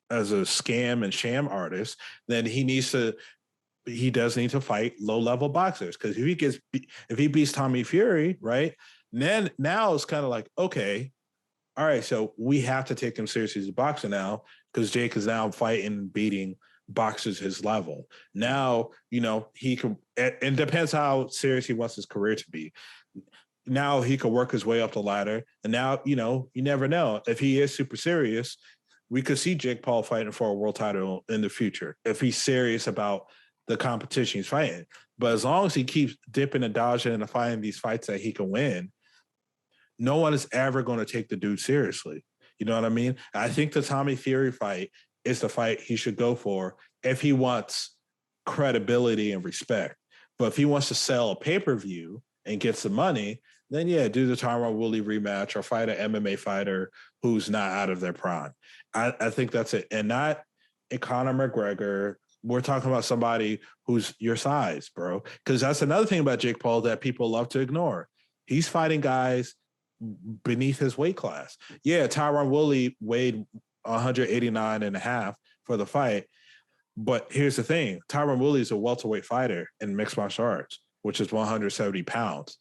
scam and sham artist, then he needs to he does need to fight low-level boxers, because if he beats Tommy Fury, right, then now it's kind of like, okay, all right, so we have to take him seriously as a boxer now, because Jake is now fighting and beating boxers his level. Now, he can, and depends how serious he wants his career to be. Now he could work his way up the ladder. And now, you never know. If he is super serious, we could see Jake Paul fighting for a world title in the future if he's serious about the competition he's fighting. But as long as he keeps dipping and dodging and finding these fights that he can win, no one is ever going to take the dude seriously. You know what I mean? I think the Tommy Fury fight is the fight he should go for if he wants credibility and respect. But if he wants to sell a pay-per-view and get some money, then yeah, do the Tyron Woodley rematch or fight an MMA fighter who's not out of their prime. I think that's it. And not a Conor McGregor. We're talking about somebody who's your size, bro. Because that's another thing about Jake Paul that people love to ignore. He's fighting guys beneath his weight class. Yeah, Tyron Woodley weighed 189 and a half for the fight. But here's the thing. Tyron Woodley is a welterweight fighter in mixed martial arts, which is 170 pounds.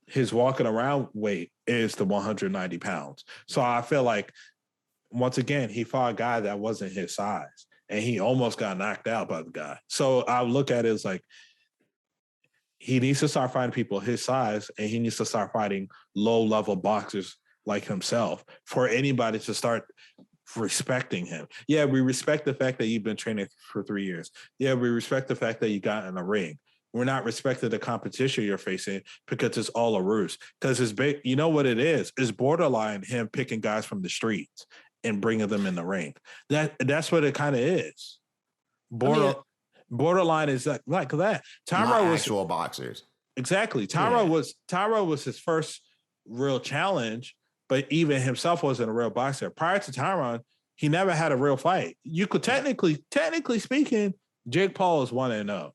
His walking around weight is the 190 pounds. So I feel like, once again, he fought a guy that wasn't his size, and he almost got knocked out by the guy. So I look at it as like, he needs to start fighting people his size, and he needs to start fighting low-level boxers like himself for anybody to start respecting him. Yeah, we respect the fact that you've been training for 3 years. Yeah, we respect the fact that you got in a ring. We're not respecting the competition you're facing because it's all a ruse. Because you know what it is? It's borderline him picking guys from the streets and bringing them in the ring. That's what it kind of is. Borderline is like that. Tyron was actual boxers. Exactly. Tyron was his first real challenge, but even himself wasn't a real boxer. Prior to Tyron, he never had a real fight. You could technically speaking, Jake Paul is 1-0.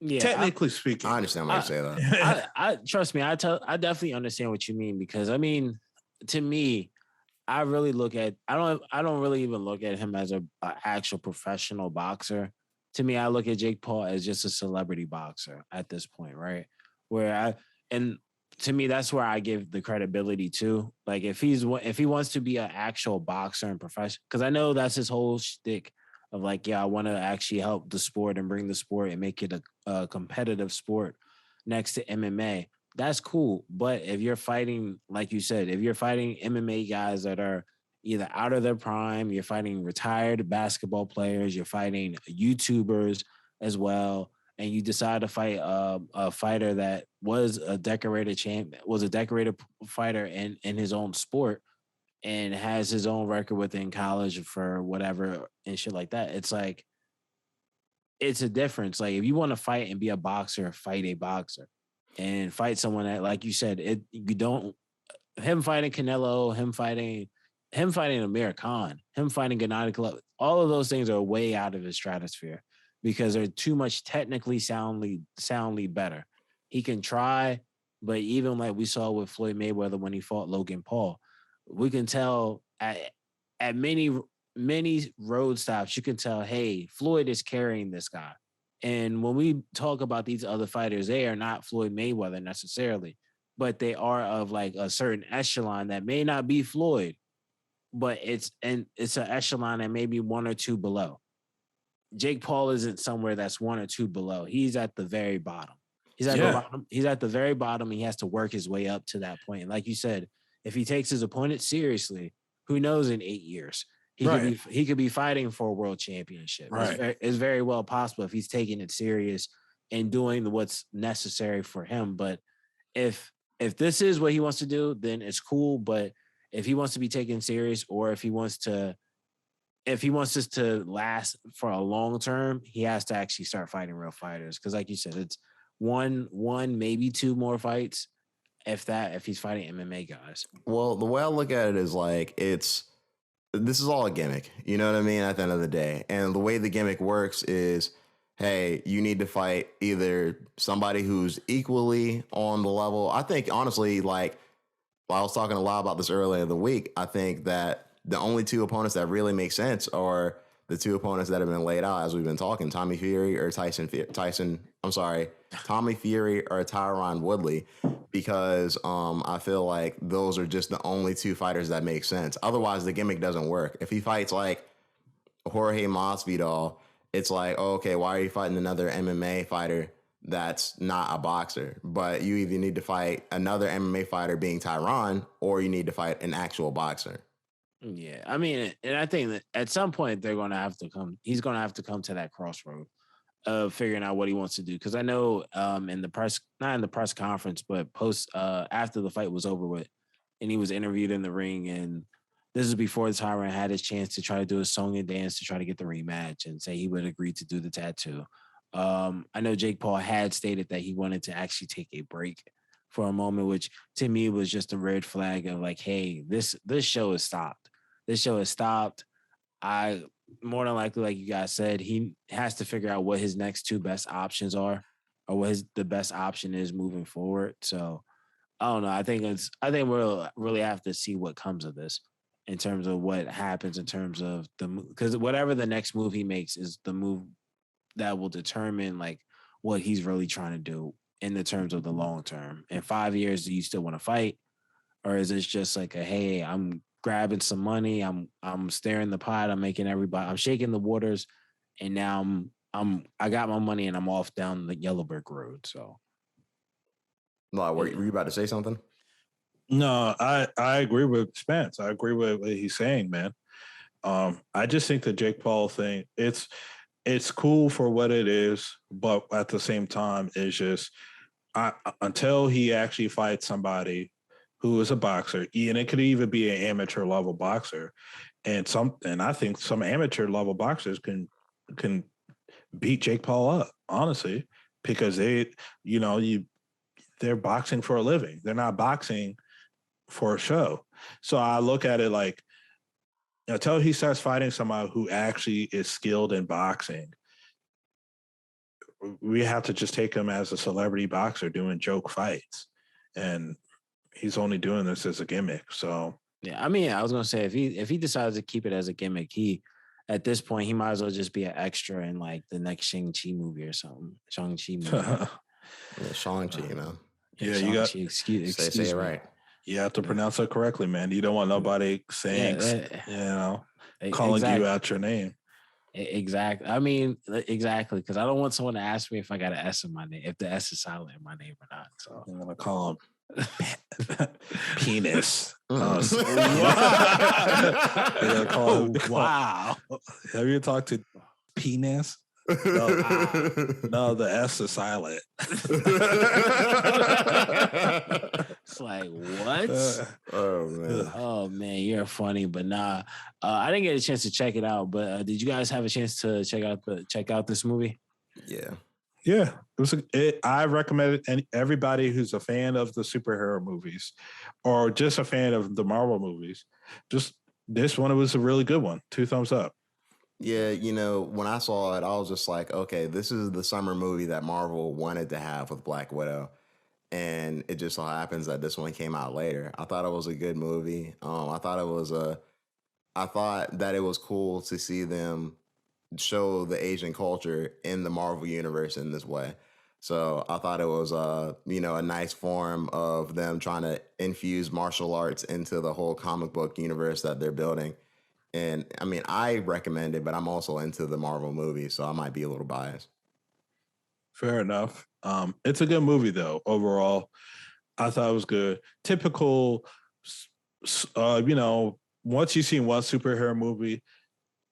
Yeah, technically speaking. I understand why you say that. I trust me. I definitely understand what you mean, because I mean, to me, I really look at I don't really even look at him as a actual professional boxer. To me, I look at Jake Paul as just a celebrity boxer at this point, right? And to me, that's where I give the credibility to. Like, if he wants to be an actual boxer and professional, because I know that's his whole shtick of like, yeah, I want to actually help the sport and bring the sport and make it a competitive sport next to MMA. That's cool. But if you're fighting, like you said, if you're fighting MMA guys that are either out of their prime, you're fighting retired basketball players, you're fighting YouTubers as well, and you decide to fight a fighter that was a decorated fighter in his own sport and has his own record within college for whatever and shit like that. It's like, it's a difference. Like, if you want to fight and be a boxer, fight a boxer and fight someone that, like you said, him fighting Canelo, him fighting Amir Khan, him fighting Gennady Golovkin, all of those things are way out of his stratosphere because they're too much technically soundly better. He can try, but even like we saw with Floyd Mayweather when he fought Logan Paul, we can tell at many road stops, you can tell, hey, Floyd is carrying this guy. And when we talk about these other fighters, they are not Floyd Mayweather necessarily, but they are of like a certain echelon that may not be Floyd, but it's an echelon that may be one or two below. Jake Paul isn't somewhere that's one or two below. He's at the very bottom. He's at the bottom. He's at the very bottom. And he has to work his way up to that point. And like you said, if he takes his opponent seriously, who knows in 8 years? He could be fighting for a world championship. Right. It's very well possible if he's taking it serious and doing what's necessary for him. But if this is what he wants to do, then it's cool. But if he wants to be taken serious, or if he wants this to last for a long term, he has to actually start fighting real fighters. Because like you said, it's one, maybe two more fights, if he's fighting MMA guys. Well, the way I look at it is like, this is all a gimmick. You know what I mean? At the end of the day. And the way the gimmick works is, hey, you need to fight either somebody who's equally on the level. I think, honestly, like, I was talking a lot about this earlier in the week. I think that the only two opponents that really make sense are the two opponents that have been laid out as we've been talking, Tommy Fury or Tommy Fury or Tyron Woodley, because I feel like those are just the only two fighters that make sense. Otherwise, the gimmick doesn't work. If he fights like Jorge Masvidal, it's like, oh, okay, why are you fighting another MMA fighter that's not a boxer? But you either need to fight another MMA fighter being Tyron, or you need to fight an actual boxer. Yeah, I mean, and I think that at some point they're going to have to come. He's going to have to come to that crossroad of figuring out what he wants to do. Because I know in the press, not in the press conference, but post after the fight was over with, and he was interviewed in the ring, and this is before Tyron had his chance to try to do a song and dance to try to get the rematch and say he would agree to do the tattoo. I know Jake Paul had stated that he wanted to actually take a break for a moment, which to me was just a red flag of like, hey, this show has stopped. This show has stopped. I more than likely, like you guys said, he has to figure out what his next two best options are, or what the best option is moving forward. So I don't know. I think we'll really have to see what comes of this in terms of what happens in terms of because whatever the next move he makes is the move that will determine like what he's really trying to do in the terms of the long term. In 5 years, do you still want to fight, or is this just like a hey, I'm grabbing some money, I'm stirring the pot, I'm shaking the waters, and now I got my money and I'm off down the yellow brick road. So, No, were you about to say something? No, I agree with Spence. I agree with what he's saying, man. I just think the Jake Paul thing, it's cool for what it is, but at the same time, it's just until he actually fights somebody who is a boxer, and it could even be an amateur level boxer, and I think some amateur level boxers can beat Jake Paul up, honestly, because they're boxing for a living. They're not boxing for a show. So I look at it like, until he starts fighting somebody who actually is skilled in boxing, we have to just take him as a celebrity boxer doing joke fights. And he's only doing this as a gimmick. So yeah, I mean, I was gonna say if he decides to keep it as a gimmick, at this point he might as well just be an extra in like the next Shang-Chi movie or something. Shang-Chi movie. Yeah, Shang-Chi, man. Yeah, you got excuse say it right. You have to pronounce it correctly, man. You don't want nobody saying, calling you out your name. Exactly. I mean, exactly, because I don't want someone to ask me if I got an S in my name, if the S is silent in my name or not. So I'm gonna call him penis. Wow. Have you talked to penis? No, the S is silent. It's like, what? Oh man, you're funny, but nah. I didn't get a chance to check it out, but did you guys have a chance to check out this movie? Yeah, I recommend it, and everybody who's a fan of the superhero movies, or just a fan of the Marvel movies, just this one was a really good one. 2 thumbs up. Yeah, when I saw it, I was just like, okay, this is the summer movie that Marvel wanted to have with Black Widow. And it just so happens that this one came out later. I thought it was a good movie. I thought that it was cool to see them show the Asian culture in the Marvel universe in this way. So I thought it was a nice form of them trying to infuse martial arts into the whole comic book universe that they're building. And I mean, I recommend it, but I'm also into the Marvel movies, so I might be a little biased. Fair enough. It's a good movie, though, overall. I thought it was good. Typical, once you've seen one superhero movie,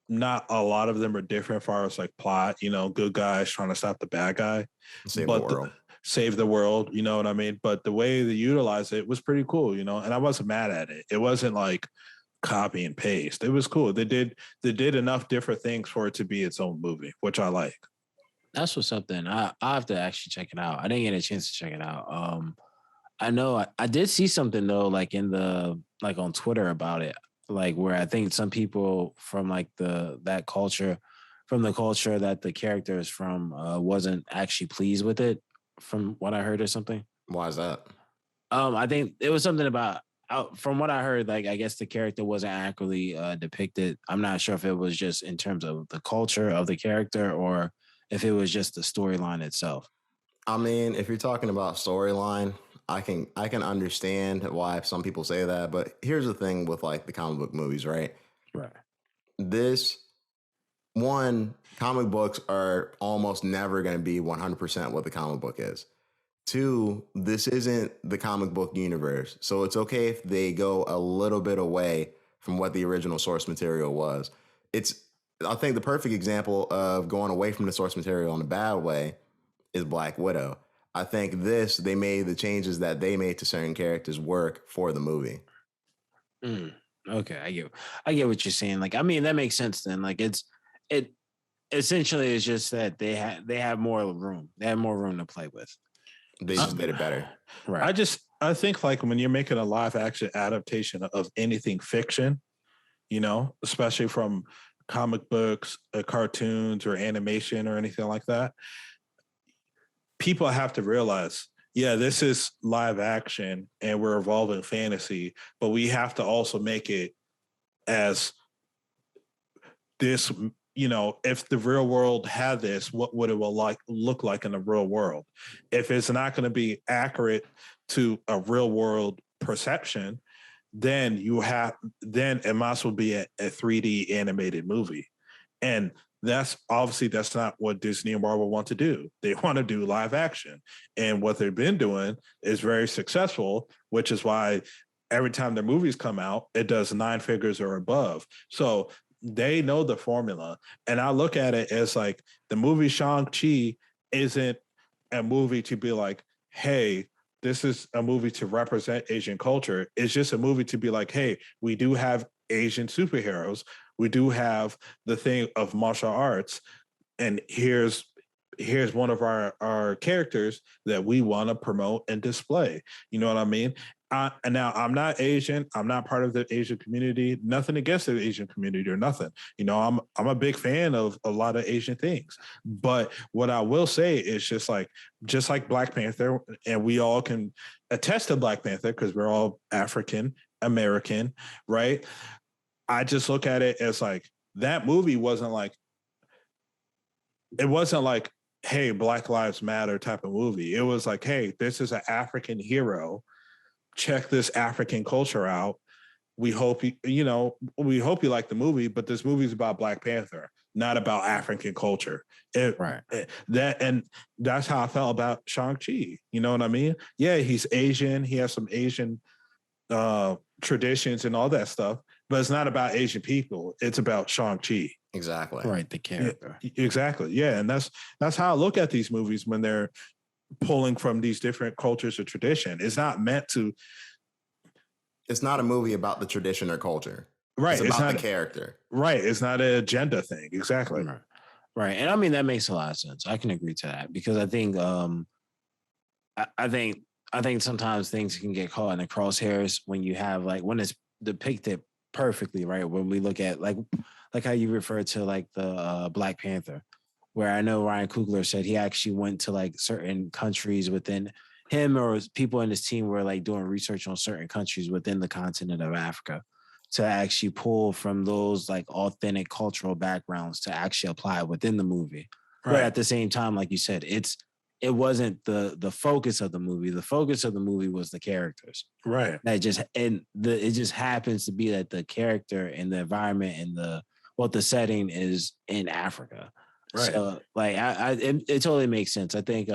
not a lot of them are different as far as like plot, good guys trying to stop the bad guy. Save the world, you know what I mean? But the way they utilize it was pretty cool, and I wasn't mad at it. It wasn't like copy and paste. It was cool. They did enough different things for it to be its own movie, which I like. That's what's up then. I have to actually check it out. I didn't get a chance to check it out. I know I did see something though, like on Twitter about it, like where I think some people from like the culture that the character is from wasn't actually pleased with it, from what I heard or something. Why is that? I think it was something about from what I heard, like I guess the character wasn't accurately depicted. I'm not sure if it was just in terms of the culture of the character or if it was just the storyline itself. I mean, if you're talking about storyline, I can understand why some people say that, but here's the thing with like the comic book movies, right? Right. This one, comic books are almost never going to be 100% what the comic book is. Two, this isn't the comic book universe. So it's okay if they go a little bit away from what the original source material was. It's, I think the perfect example of going away from the source material in a bad way is Black Widow. I think they made the changes that they made to certain characters work for the movie. Mm, okay, I get what you're saying. Like, I mean, that makes sense then. Like, it essentially is just that they have more room. They have more room to play with. They just did it better. Right. I think like when you're making a live action adaptation of anything fiction, especially from comic books, cartoons, or animation or anything like that, people have to realize, yeah, this is live action and we're evolving fantasy, but we have to also make it as this, if the real world had this, what would it look like in the real world? If it's not going to be accurate to a real world perception, then it might as well be a 3D animated movie. And that's not what Disney and Marvel want to do. They want to do live action. And what they've been doing is very successful, which is why every time their movies come out, it does 9 figures or above. So they know the formula. And I look at it as like the movie Shang-Chi isn't a movie to be like, hey, this is a movie to represent Asian culture. It's just a movie to be like, hey, we do have Asian superheroes. We do have the thing of martial arts. And here's one of our characters that we want to promote and display. You know what I mean? And now I'm not Asian. I'm not part of the Asian community. Nothing against the Asian community or nothing. I'm a big fan of a lot of Asian things. But what I will say is just like Black Panther, and we all can attest to Black Panther because we're all African American, right? I just look at it as like that movie wasn't like, hey, Black Lives Matter type of movie. It was like, hey, this is an African hero. Check this African culture out. We hope you like the movie, but this movie is about Black Panther, not about African culture. That's how I felt about Shang-Chi. You know what I mean? Yeah, he's Asian. He has some Asian traditions and all that stuff, but it's not about Asian people. It's about Shang-Chi. Exactly. Right, the character. Yeah, exactly. Yeah, and that's how I look at these movies when they're pulling from these different cultures or tradition. It's not meant to. It's not a movie about the tradition or culture. Right. It's about the character. Right. It's not an agenda thing. Exactly. Right. And I mean, that makes a lot of sense. I can agree to that because I think, I think sometimes things can get caught in the crosshairs when you have when it's depicted perfectly, right? When we look at like how you refer to like the Black Panther, where I know Ryan Coogler said he actually went to like certain countries within him or people in his team were like doing research on certain countries within the continent of Africa to actually pull from those like authentic cultural backgrounds to actually apply within the movie. Right. But at the same time, like you said, it wasn't the focus of the movie. The focus of the movie was the characters. Right. It just happens to be that the character and the environment and the setting is in Africa. Right. So like it totally makes sense. I think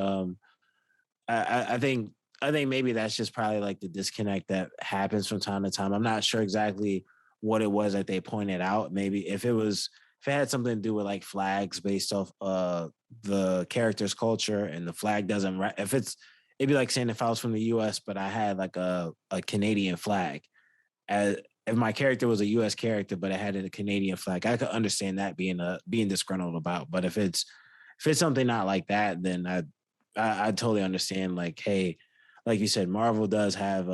I think maybe that's just probably like the disconnect that happens from time to time. I'm not sure exactly what it was that they pointed out. Maybe if it had something to do with like flags based off the character's culture and the flag doesn't, it'd be like saying if I was from the US, but I had like a Canadian flag. If my character was a US character, but it had a Canadian flag, I could understand that being disgruntled about. But if it's something not like that, then I totally understand. Like, hey, like you said, Marvel does have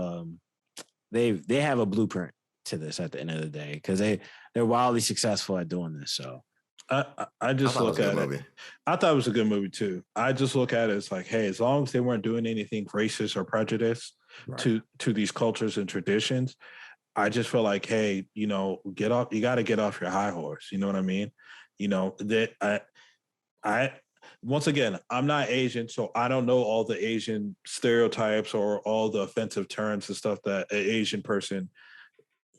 they have a blueprint to this at the end of the day because they're wildly successful at doing this. So I just look at it. I thought it was a good movie too. I just look at it as like, hey, as long as they weren't doing anything racist or prejudiced, to these cultures and traditions. I just feel like, hey, you know, get off. You got to get off your high horse. You know what I mean? You know that I once again, I'm not Asian, so I don't know all the Asian stereotypes or all the offensive terms and stuff that an Asian person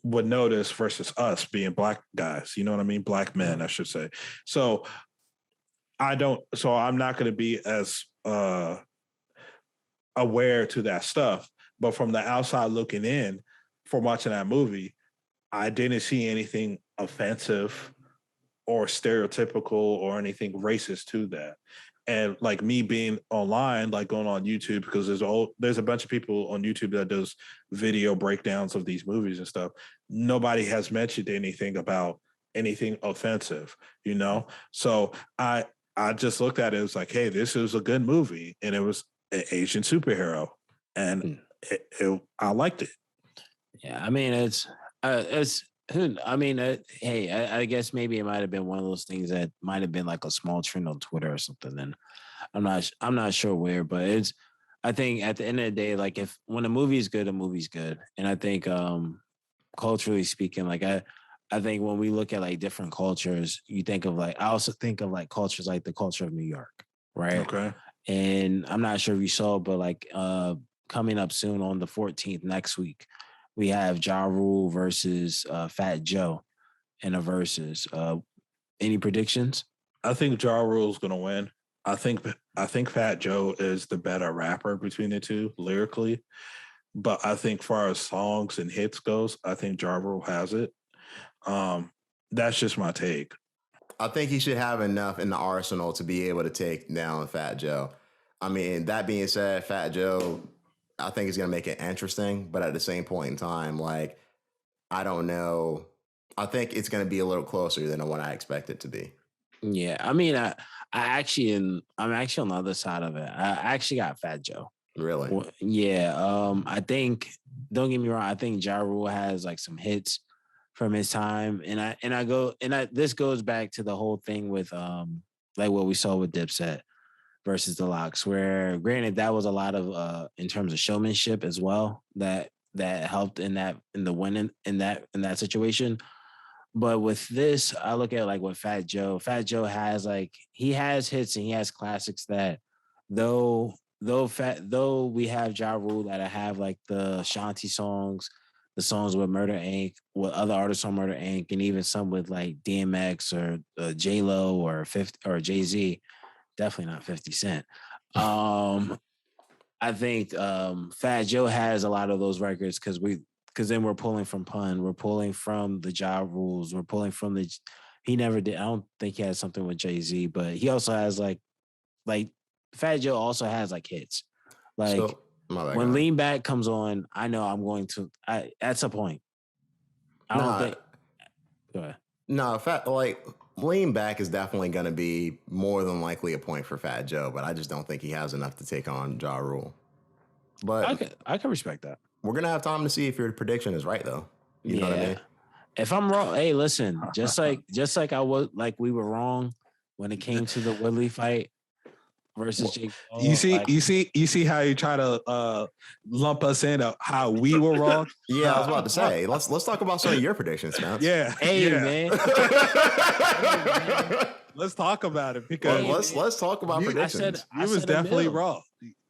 would notice versus us being black guys. You know what I mean? Black men, I should say. So I'm not going to be as aware to that stuff. But from the outside looking in, from watching that movie, I didn't see anything offensive or stereotypical or anything racist to that. And like me being online, like going on YouTube, because there's a bunch of people on YouTube that does video breakdowns of these movies and stuff. Nobody has mentioned anything about anything offensive, you know? So I just looked at it, it was like, hey, this is a good movie. And it was an Asian superhero. And I liked it. Yeah, I mean, hey, I guess maybe it might have been one of those things that might have been like a small trend on Twitter or something. Then I'm not sure where, but I think at the end of the day, like when a movie is good, a movie's good. And I think culturally speaking, like I think when we look at like different cultures, I also think of like cultures like the culture of New York, right? Okay. And I'm not sure if you saw, but like coming up soon on the 14th next week, we have Ja Rule versus Fat Joe in a versus. Any predictions? I think Ja Rule's gonna win. I think Fat Joe is the better rapper between the two lyrically, but I think far as songs and hits goes, I think Ja Rule has it. That's just my take. I think he should have enough in the arsenal to be able to take down Fat Joe. I mean, that being said, Fat Joe, I think is going to make it interesting, but at the same point in time, like, I don't know. I think it's going to be a little closer than what I expect it to be. Yeah, I mean, I'm actually on the other side of it. I actually got Fat Joe. Really? Well, yeah. I think. Don't get me wrong. I think Ja Rule has like some hits from his time, this goes back to the whole thing with like what we saw with Dipset versus the Locks, where granted that was a lot of in terms of showmanship as well that helped in the winning in that situation. But with this, I look at like what Fat Joe has, like he has hits and he has classics that though we have Ja Rule that have like the Shanti songs, the songs with Murder Inc., with other artists on Murder Inc., and even some with like DMX or J Lo or Jay Z. Definitely not 50 Cent. I think Fat Joe has a lot of those records because then we're pulling from Pun, we're pulling from the Ja Rules, we're pulling from he never did. I don't think he had something with Jay-Z, but he also has like Fat Joe also has like hits. Like when Lean Back comes on, I know I'm going to. That's a point. I don't think. Go ahead. No, Lean Back is definitely going to be more than likely a point for Fat Joe, but I just don't think he has enough to take on Ja Rule. But I can respect that. We're gonna have time to see if your prediction is right, though. You know what I mean? If I'm wrong, hey, listen, just like we were wrong when it came to the Woodley fight versus Jake Paul. You see how you try to lump us in how we were wrong. Yeah, I was about to say let's talk about some of your predictions, man. Yeah, hey man. Let's talk about it because let's talk about predictions. You was definitely wrong.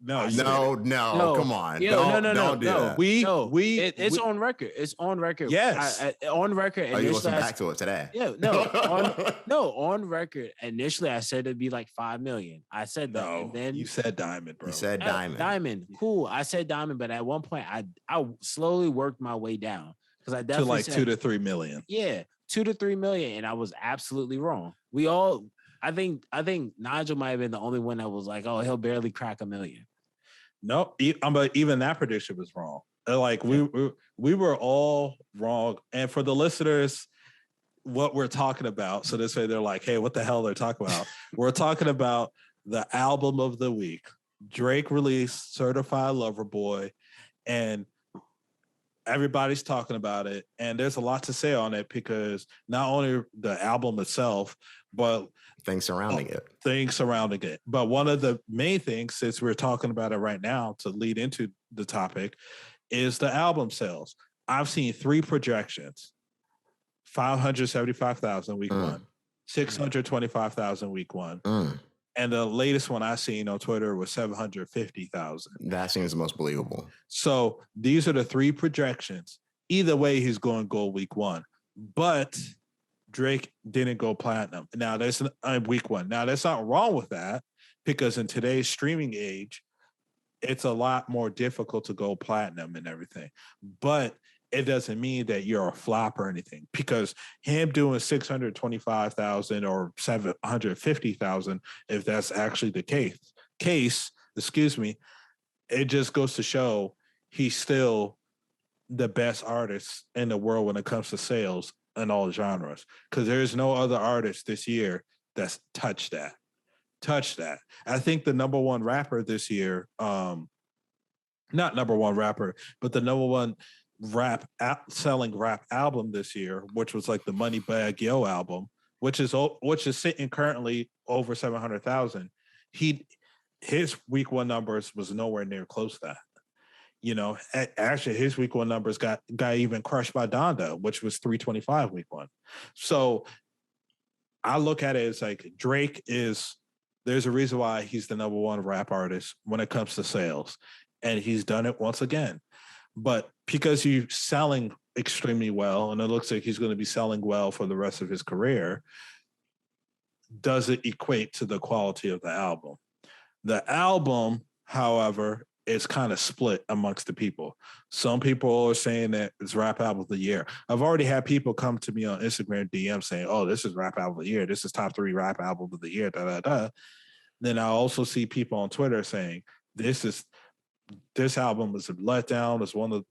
No, come on. Don't do that. It's on record. It's on record. Yes. On record. Are you listening back to it today? Yeah, on record. Initially, I said it'd be like 5 million. I said that. No, and then you said Diamond, bro. You said Diamond. Diamond. Cool. I said Diamond, but at one point, I slowly worked my way down because I definitely to like said, 2 to 3 million. Yeah, 2 to 3 million, and I was absolutely wrong. I think Nigel might have been the only one that was like, oh, he'll barely crack 1 million. No, but even that prediction was wrong. Like we were all wrong. And for the listeners, what we're talking about, so this way they're like, hey, what the hell they're talking about? We're talking about the album of the week. Drake released Certified Lover Boy, and everybody's talking about it, and there's a lot to say on it because not only the album itself, but things surrounding it. But one of the main things, since we're talking about it right now, to lead into the topic, is the album sales. I've seen 3 projections: 575,000 week 1, 625,000 week 1. And the latest one I seen on Twitter was 750,000. That seems the most believable. So these are the 3 projections. Either way, he's going to go week 1. But Drake didn't go platinum. Now, that's week 1. Now, there's not wrong with that because in today's streaming age, it's a lot more difficult to go platinum and everything. But it doesn't mean that you're a flop or anything, because him doing 625,000 or 750,000, if that's actually the case, it just goes to show he's still the best artist in the world when it comes to sales in all genres, because there's no other artist this year that's touched that. I think the number one rapper this year, not number one rapper, but the number one selling rap album this year, which was like the Moneybagg Yo album, which is sitting currently over 700,000. His week 1 numbers was nowhere near close to that. You know, actually his week 1 numbers got even crushed by Donda, which was 325 week 1. So I look at it as like Drake there's a reason why he's the number 1 rap artist when it comes to sales, and he's done it once again. But because he's selling extremely well, and it looks like he's going to be selling well for the rest of his career, does it equate to the quality of the album? The album, however, is kind of split amongst the people. Some people are saying that it's rap album of the year. I've already had people come to me on Instagram DM saying, oh, this is rap album of the year. This is top 3 rap album of the year, da, da, da. Then I also see people on Twitter saying, this album is a letdown.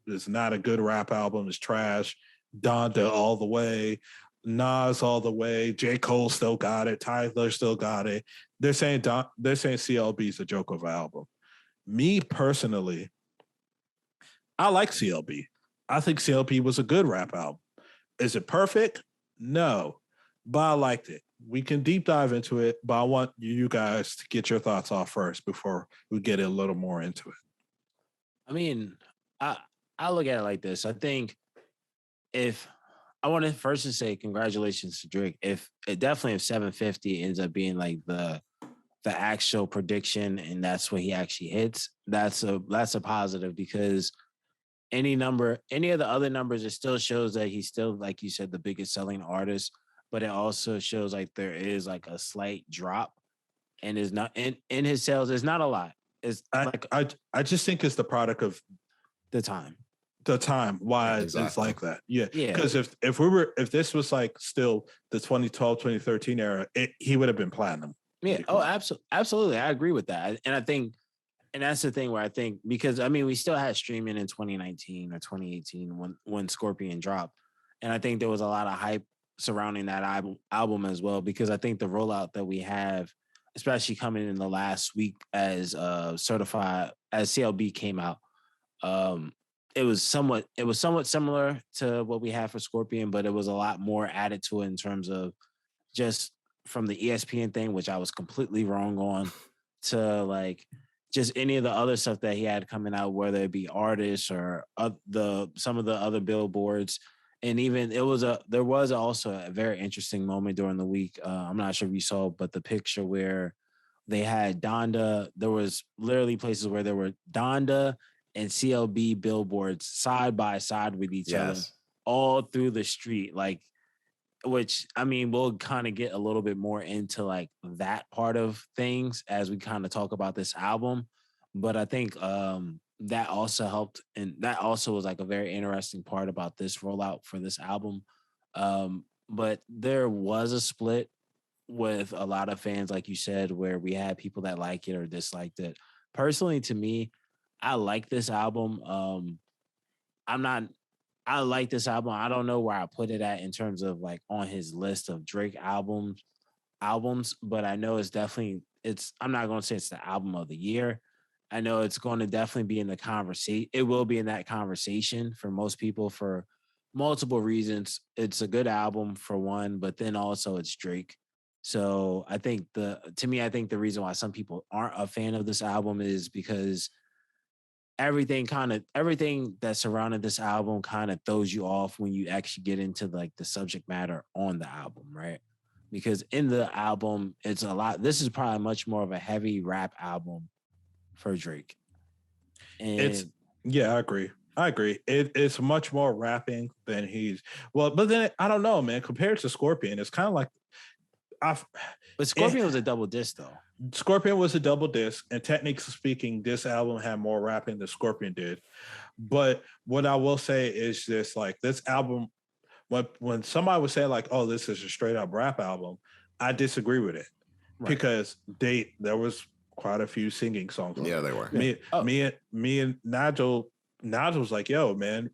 It's not a good rap album. It's trash. Donda all the way. Nas all the way. J. Cole still got it. Tyler still got it. They're saying CLB is a joke of an album. Me personally, I like CLB. I think CLB was a good rap album. Is it perfect? No, but I liked it. We can deep dive into it, but I want you guys to get your thoughts off first before we get a little more into it. I mean, I look at it like this. I think if I want to first say congratulations to Drake. If 750 ends up being like the actual prediction and that's what he actually hits, that's a positive, because any of the other numbers, it still shows that he's still, like you said, the biggest selling artist, but it also shows like there is like a slight drop and is not in his sales. It's not a lot. I just think it's the product of the time. Why it's like that. Yeah. Because if this was like still the 2012, 2013 era, he would have been platinum. Yeah. Oh, absolutely. I agree with that. And I think, and that's the thing where I think, because I mean, we still had streaming in 2019 or 2018 when Scorpion dropped. And I think there was a lot of hype surrounding that album as well, because I think the rollout that we have, especially coming in the last week as certified, as CLB came out, it was somewhat similar to what we had for Scorpion, but it was a lot more added to it in terms of just from the ESPN thing, which I was completely wrong on, to like just any of the other stuff that he had coming out, whether it be artists or some of the other billboards. And even there was also a very interesting moment during the week. I'm not sure if you saw, but the picture where they had Donda, there was literally places where there were Donda and CLB billboards side by side with each other all through the street. Like, which, I mean, we'll kind of get a little bit more into like that part of things as we kind of talk about this album. But I think that also helped. And that also was like a very interesting part about this rollout for this album. But there was a split with a lot of fans, like you said, where we had people that like it or disliked it. Personally, to me, I like this album. I like this album. I don't know where I put it at in terms of like on his list of Drake albums, but I know it's definitely, I'm not going to say it's the album of the year. I know it's going to definitely be in the conversation. It will be in that conversation for most people for multiple reasons. It's a good album for one, but then also it's Drake. So I think I think the reason why some people aren't a fan of this album is because everything that surrounded this album kind of throws you off when you actually get into like the subject matter on the album, right? Because in the album, it's a lot. This is probably much more of a heavy rap album for Drake. It's And yeah, I agree. I agree. It's much more rapping than but then I don't know, man. Compared to Scorpion, it's kind of like but Scorpion was a double disc though. Scorpion was a double disc, and technically speaking, this album had more rapping than Scorpion did. But what I will say is this: like this album, when somebody would say like, "Oh, this is a straight up rap album," I disagree with it because there was quite a few singing songs. Yeah, they were. Me and Nigel was like, "Yo, man,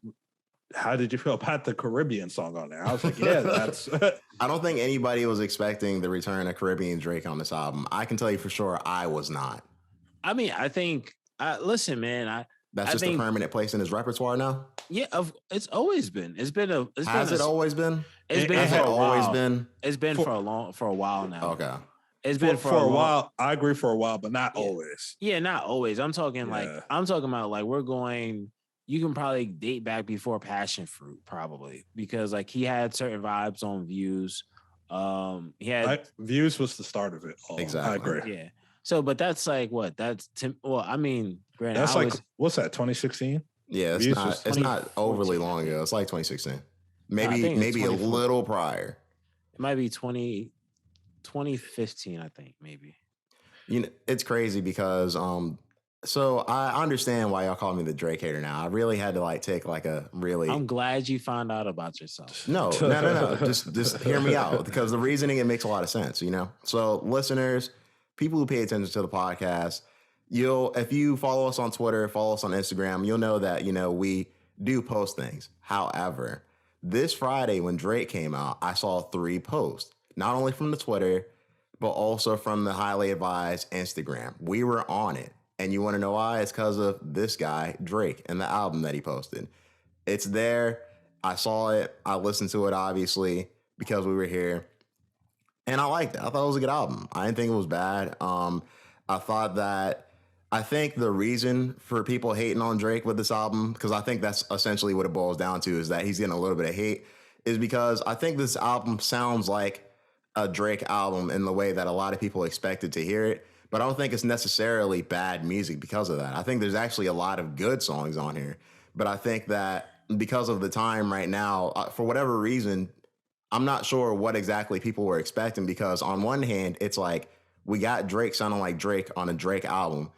how did you feel about the Caribbean song on there?" I was like, "Yeah, that's." I don't think anybody was expecting the return of Caribbean Drake on this album. I can tell you for sure, I was not. I mean, I think. Listen, man. That's just a permanent place in his repertoire now. Yeah, it's always been. It's been a. Has it always been? It's been for a while. Always been. It's been for a while now. Okay. It's been for a while. I agree for a while, but not always. Yeah, not always. I'm talking about like we're going. You can probably date back before Passion Fruit, probably, because like he had certain vibes on Views. He had Views was the start of it. Exactly. I agree. Yeah. So, but that's like what? That's well, I mean, granted, that's like what's that? 2016. Yeah, it's not overly long ago. It's like 2016. Maybe a little prior. It might be 2015, I think, maybe. You know, it's crazy because so I understand why y'all call me the Drake hater now. I really had to like take like a really I'm glad you found out about yourself. No. just hear me out because the reasoning, it makes a lot of sense, you know? So listeners, people who pay attention to the podcast, if you follow us on Twitter, follow us on Instagram, you'll know that, you know, we do post things. However, this Friday when Drake came out, I saw 3 posts, not only from the Twitter, but also from the Highly Advised Instagram. We were on it. And you want to know why? It's because of this guy, Drake, and the album that he posted. It's there. I saw it. I listened to it, obviously, because we were here. And I liked it. I thought it was a good album. I didn't think it was bad. I think the reason for people hating on Drake with this album, because I think that's essentially what it boils down to, is that he's getting a little bit of hate, is because I think this album sounds like a Drake album in the way that a lot of people expected to hear it. But I don't think it's necessarily bad music because of that. I think there's actually a lot of good songs on here. But I think that because of the time right now, for whatever reason, I'm not sure what exactly people were expecting, because on one hand, it's like we got Drake sounding like Drake on a Drake album.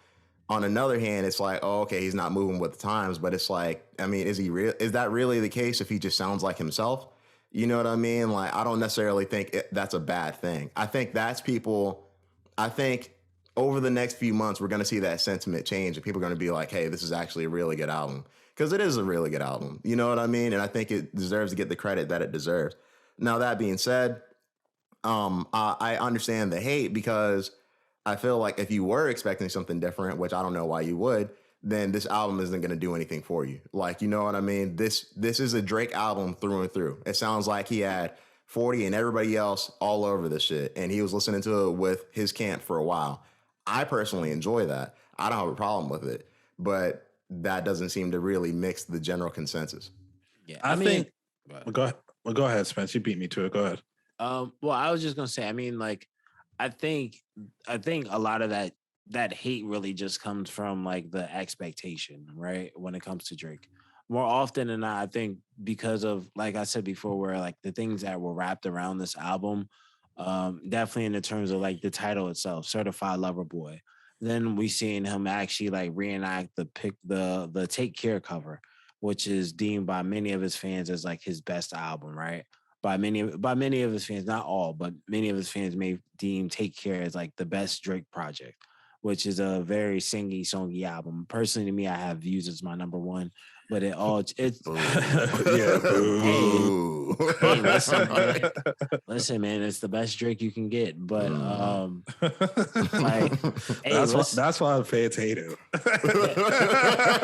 On another hand, it's like, oh, okay, he's not moving with the times. But it's like, I mean, is that really the case if he just sounds like himself? You know what I mean? Like, I don't necessarily think that's a bad thing. I think over the next few months, we're going to see that sentiment change, and people are going to be like, hey, this is actually a really good album, because it is a really good album. You know what I mean? And I think it deserves to get the credit that it deserves. Now, that being said, I understand the hate, because I feel like if you were expecting something different, which I don't know why you would, then this album isn't going to do anything for you. Like, you know what I mean? This is a Drake album through and through. It sounds like he had 40 and everybody else all over this shit, and he was listening to it with his camp for a while. I personally enjoy that. I don't have a problem with it, but that doesn't seem to really mix the general consensus. Yeah, I think. Go ahead, Spence. You beat me to it. Go ahead. Well, I was just gonna say. I mean, like, I think a lot of that hate really just comes from like the expectation, right? When it comes to Drake, more often than not, I think because of, like I said before, where like the things that were wrapped around this album. Definitely in the terms of like the title itself, Certified Lover Boy. Then we seen him actually like reenact the Take Care cover, which is deemed by many of his fans as like his best album, right? By many of his fans, not all, but many of his fans may deem Take Care as like the best Drake project, which is a very singy, songy album. Personally, to me, I have Views as my number one, but it's Yeah, boo. hey, listen, man, it's the best Drake you can get. But like, hey, that's why fans hate him.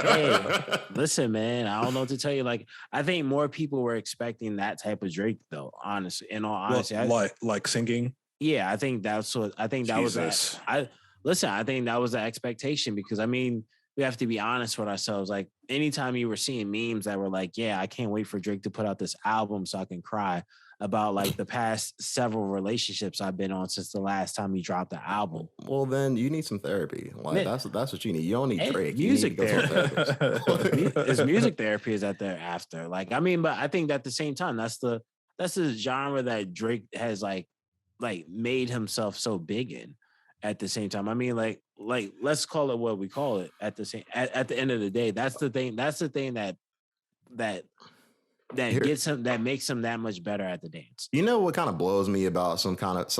Hey, listen, man, I don't know what to tell you. Like, I think more people were expecting that type of Drake, though. Honestly, in all honesty, like singing. Yeah, I think that's what I think that Jesus. was. I think that was the expectation because I mean, we have to be honest with ourselves. Like, anytime you were seeing memes that were like, "Yeah, I can't wait for Drake to put out this album so I can cry about like the past several relationships I've been on since the last time he dropped the album." Well, then you need some therapy. Like that's what you need. You don't need Drake. Music you need to go to a therapist. It's music therapy is that they're after. Like, I mean, but I think that at the same time, that's the genre that Drake has like made himself so big in. At the same time, I mean, like let's call it what we call it. At the end of the day, that's the thing that gets him, that makes him that much better at the dance. You know what kind of blows me about some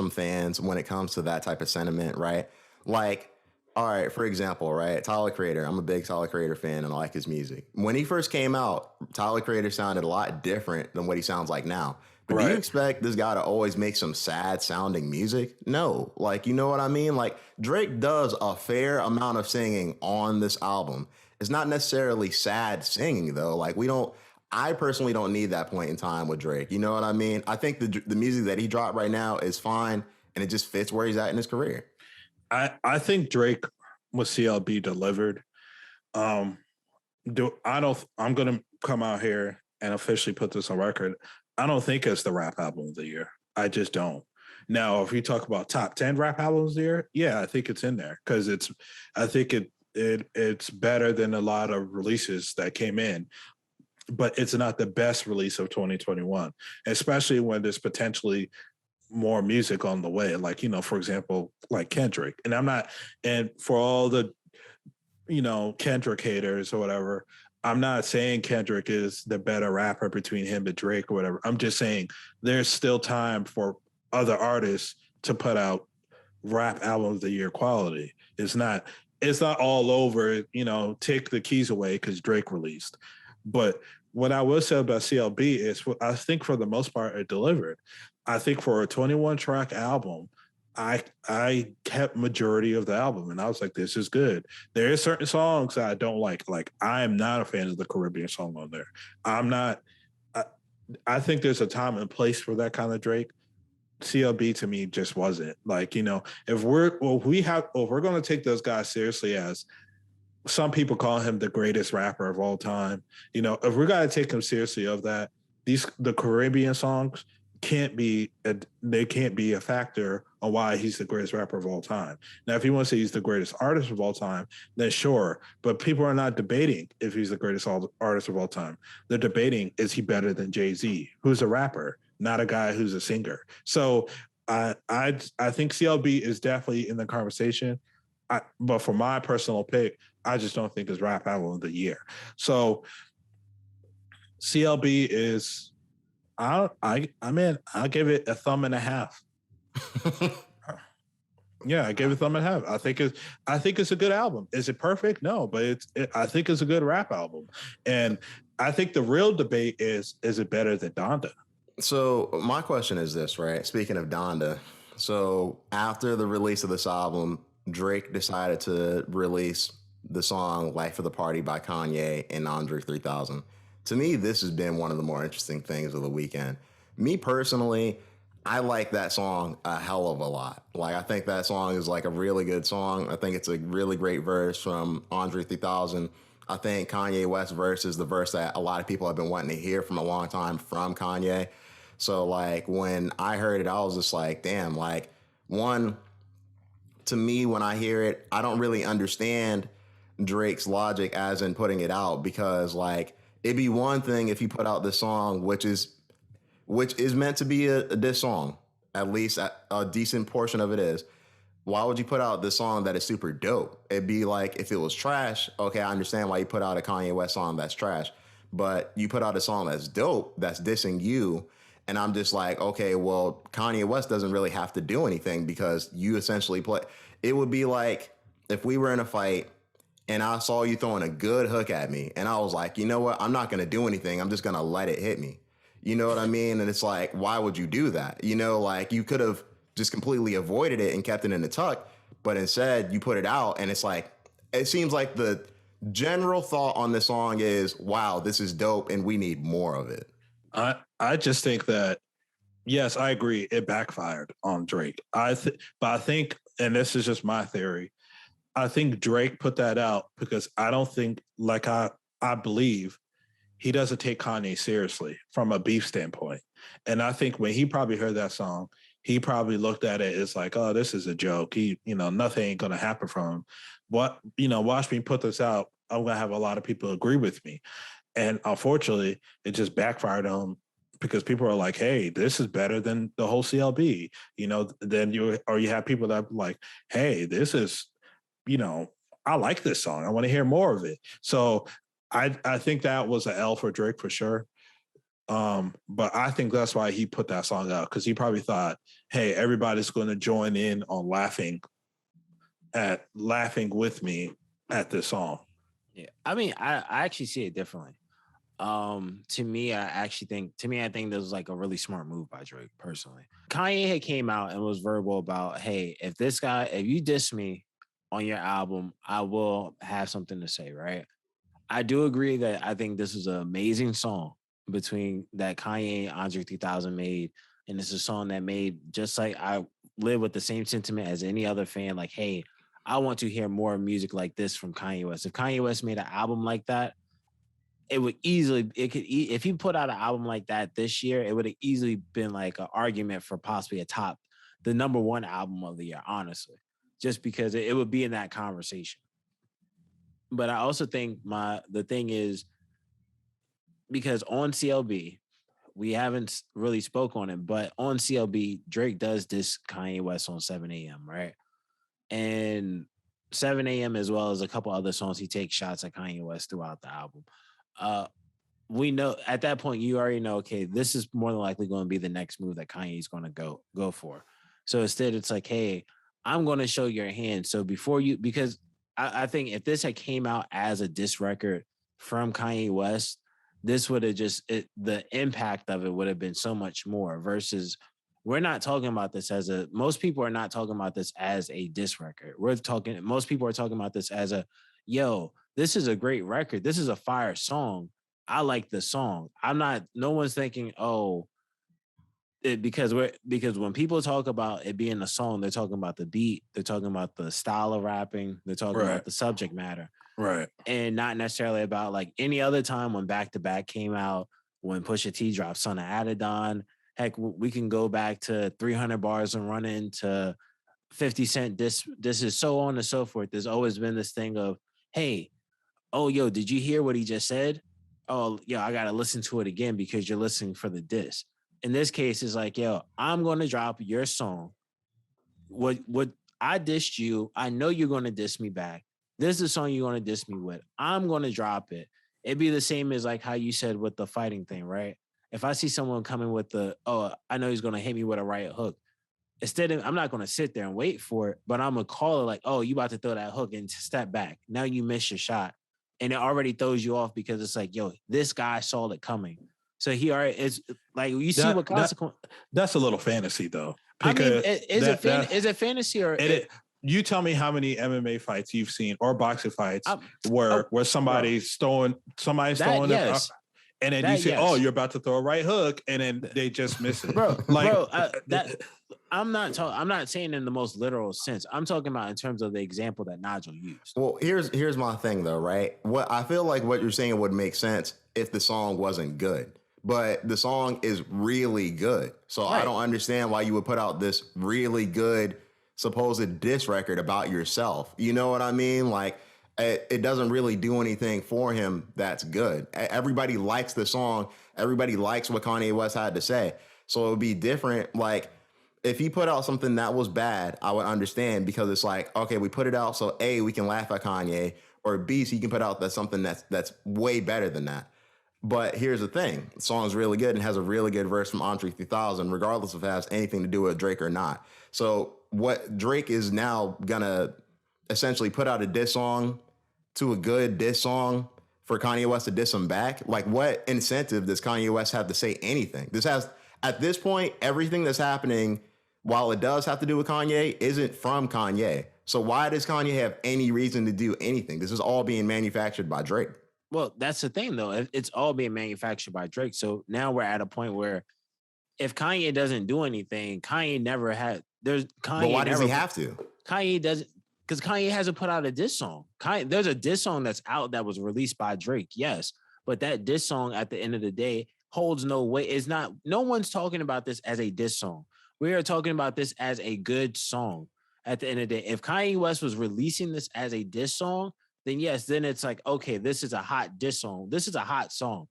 fans when it comes to that type of sentiment, right? Like, all right, for example, right, Tyler Creator. I'm a big Tyler Creator fan and I like his music. When he first came out, Tyler Creator sounded a lot different than what he sounds like now. But do you expect this guy to always make some sad sounding music? No. Like, you know what I mean? Like, Drake does a fair amount of singing on this album. It's not necessarily sad singing, though. Like, I personally don't need that point in time with Drake. You know what I mean? I think the music that he dropped right now is fine, and it just fits where he's at in his career. I think Drake with CLB delivered. I'm going to come out here and officially put this on record. I don't think it's the rap album of the year. I just don't. Now, if we talk about top 10 rap albums of the year, yeah, I think it's in there because I think it's better than a lot of releases that came in, but it's not the best release of 2021, especially when there's potentially more music on the way. Like, for example, like Kendrick. And for all the, Kendrick haters or whatever, I'm not saying Kendrick is the better rapper between him and Drake or whatever. I'm just saying there's still time for other artists to put out rap albums of the year quality. It's not all over, take the keys away because Drake released. But what I will say about CLB is I think for the most part it delivered. I think for a 21 track album, I kept majority of the album and I was like, this is good. There are certain songs that I don't like. Like, I am not a fan of the Caribbean song on there. I think there's a time and place for that kind of Drake. CLB to me just wasn't. Like, if we're going to take those guys seriously, as some people call him the greatest rapper of all time, if we're going to take him seriously of that, the Caribbean songs can't be a factor on why he's the greatest rapper of all time. Now, if you want to say he's the greatest artist of all time, then sure. But people are not debating if he's the greatest artist of all time. They're debating, is he better than Jay-Z, who's a rapper, not a guy who's a singer? So I think CLB is definitely in the conversation. But for my personal pick, I just don't think it's rap album of the year. So CLB is, I'll give it a thumb and a half. Yeah, I gave it a thumb and a half. I think it's a good album. Is it perfect? No, but I think it's a good rap album. And I think the real debate is it better than Donda? So my question is this, right? Speaking of Donda, so after the release of this album, Drake decided to release the song Life of the Party by Kanye and Andre 3000. To me, this has been one of the more interesting things of the weekend. Me personally, I like that song a hell of a lot. Like, I think that song is like a really good song. I think it's a really great verse from Andre 3000. I think Kanye West's verse is the verse that a lot of people have been wanting to hear from a long time from Kanye. So, like, when I heard it, I was just like, damn, like, one, to me, when I hear it, I don't really understand Drake's logic as in putting it out, because, like, it'd be one thing if you put out this song, which is meant to be a diss song, at least a decent portion of it is. Why would you put out this song that is super dope? It'd be like if it was trash, okay, I understand why you put out a Kanye West song that's trash, but you put out a song that's dope, that's dissing you, and I'm just like, okay, well, Kanye West doesn't really have to do anything because you essentially play. It would be like if we were in a fight and I saw you throwing a good hook at me. And I was like, you know what? I'm not going to do anything. I'm just going to let it hit me. You know what I mean? And it's like, why would you do that? You know, like you could have just completely avoided it and kept it in the tuck, but instead you put it out. And it's like, it seems like the general thought on the song is, wow, this is dope and we need more of it. I just think that, yes, I agree. It backfired on Drake. But I think, and this is just my theory, I think Drake put that out because I don't think, like I believe, he doesn't take Kanye seriously from a beef standpoint. And I think when he probably heard that song, he probably looked at it as like, oh, this is a joke. Nothing ain't going to happen from him. Watch me put this out. I'm going to have a lot of people agree with me. And unfortunately, it just backfired on him because people are like, hey, this is better than the whole CLB. Then you have people that are like, hey, this is, I like this song. I want to hear more of it. So I think that was an L for Drake for sure. But I think that's why he put that song out, because he probably thought, hey, everybody's going to join in on laughing with me at this song. Yeah, I mean, I actually see it differently. To me, I think this was like a really smart move by Drake personally. Kanye had came out and was verbal about, hey, if you diss me on your album, I will have something to say, right? I do agree that I think this is an amazing song between that Kanye and Andre 3000 made. And it's a song that made, just like I live with the same sentiment as any other fan, like, hey, I want to hear more music like this from Kanye West. If Kanye West made an album like that, if he put out an album like that this year, it would have easily been like an argument for possibly the number one album of the year, honestly, just because it would be in that conversation. But I also think the thing is, because on CLB, we haven't really spoke on it, but on CLB, Drake does diss Kanye West on 7 a.m., right? And 7 a.m. as well as a couple other songs, he takes shots at Kanye West throughout the album. We know at that point, you already know, okay, this is more than likely going to be the next move that Kanye's going to go for. So instead, it's like, hey, I'm going to show your hand. So because I think if this had came out as a diss record from Kanye West, this would have the impact of it would have been so much more versus we're not talking about this most people are not talking about this as a diss record. Most people are talking about this as this is a great record. This is a fire song. I like the song. No one's thinking, because when people talk about it being a song, they're talking about the beat, they're talking about the style of rapping, they're talking about the subject matter. Right. And not necessarily about like any other time when Back to Back came out, when Pusha T dropped Son of Adidon. Heck, we can go back to 300 Bars and Running to 50 Cent. This is so on and so forth. There's always been this thing of, hey, did you hear what he just said? Oh, I got to listen to it again because you're listening for the diss. In this case, it's like, I'm going to drop your song. What I dissed you. I know you're going to diss me back. This is the song you're going to diss me with. I'm going to drop it. It'd be the same as like how you said with the fighting thing, right? If I see someone coming with I know he's going to hit me with a right hook. I'm not going to sit there and wait for it, but I'm going to call it like, you about to throw that hook and step back. Now you miss your shot. And it already throws you off because it's like, this guy saw it coming. So it's like, you see what consequence. That's a little fantasy though. I mean, is it fantasy or you tell me how many MMA fights you've seen or boxing fights where somebody's throwing it, and then you say, you're about to throw a right hook, and then they just miss it. I'm not saying in the most literal sense. I'm talking about in terms of the example that Nigel used. Well, here's my thing though, right? What I feel like what you're saying would make sense if the song wasn't good. But the song is really good. So I don't understand why you would put out this really good supposed diss record about yourself. You know what I mean? Like, it doesn't really do anything for him that's good. Everybody likes the song. Everybody likes what Kanye West had to say. So it would be different. Like, if he put out something that was bad, I would understand, because it's like, okay, we put it out so A, we can laugh at Kanye, or B, so he can put out something that's way better than that. But here's the thing. The song's really good and has a really good verse from Andre 3000, regardless if it has anything to do with Drake or not. So what Drake is now going to essentially put out a diss song to a good diss song for Kanye West to diss him back? Like, what incentive does Kanye West have to say anything? At this point, everything that's happening, while it does have to do with Kanye, isn't from Kanye. So why does Kanye have any reason to do anything? This is all being manufactured by Drake. Well, that's the thing, though. It's all being manufactured by Drake. So now we're at a point where if Kanye doesn't do anything, Kanye never had. There's Kanye. But why does he have to? Kanye doesn't, because Kanye hasn't put out a diss song. There's a diss song that's out that was released by Drake, yes, but that diss song at the end of the day holds no weight. It's not. No one's talking about this as a diss song. We are talking about this as a good song. At the end of the day, if Kanye West was releasing this as a diss song, then yes, then it's like, okay, this is a hot diss song. This is a hot song.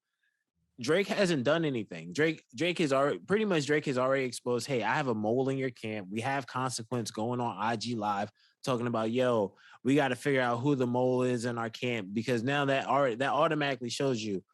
Drake hasn't done anything. Drake has already exposed, hey, I have a mole in your camp. We have Consequence going on IG Live talking about, yo, we got to figure out who the mole is in our camp, because now that automatically shows you,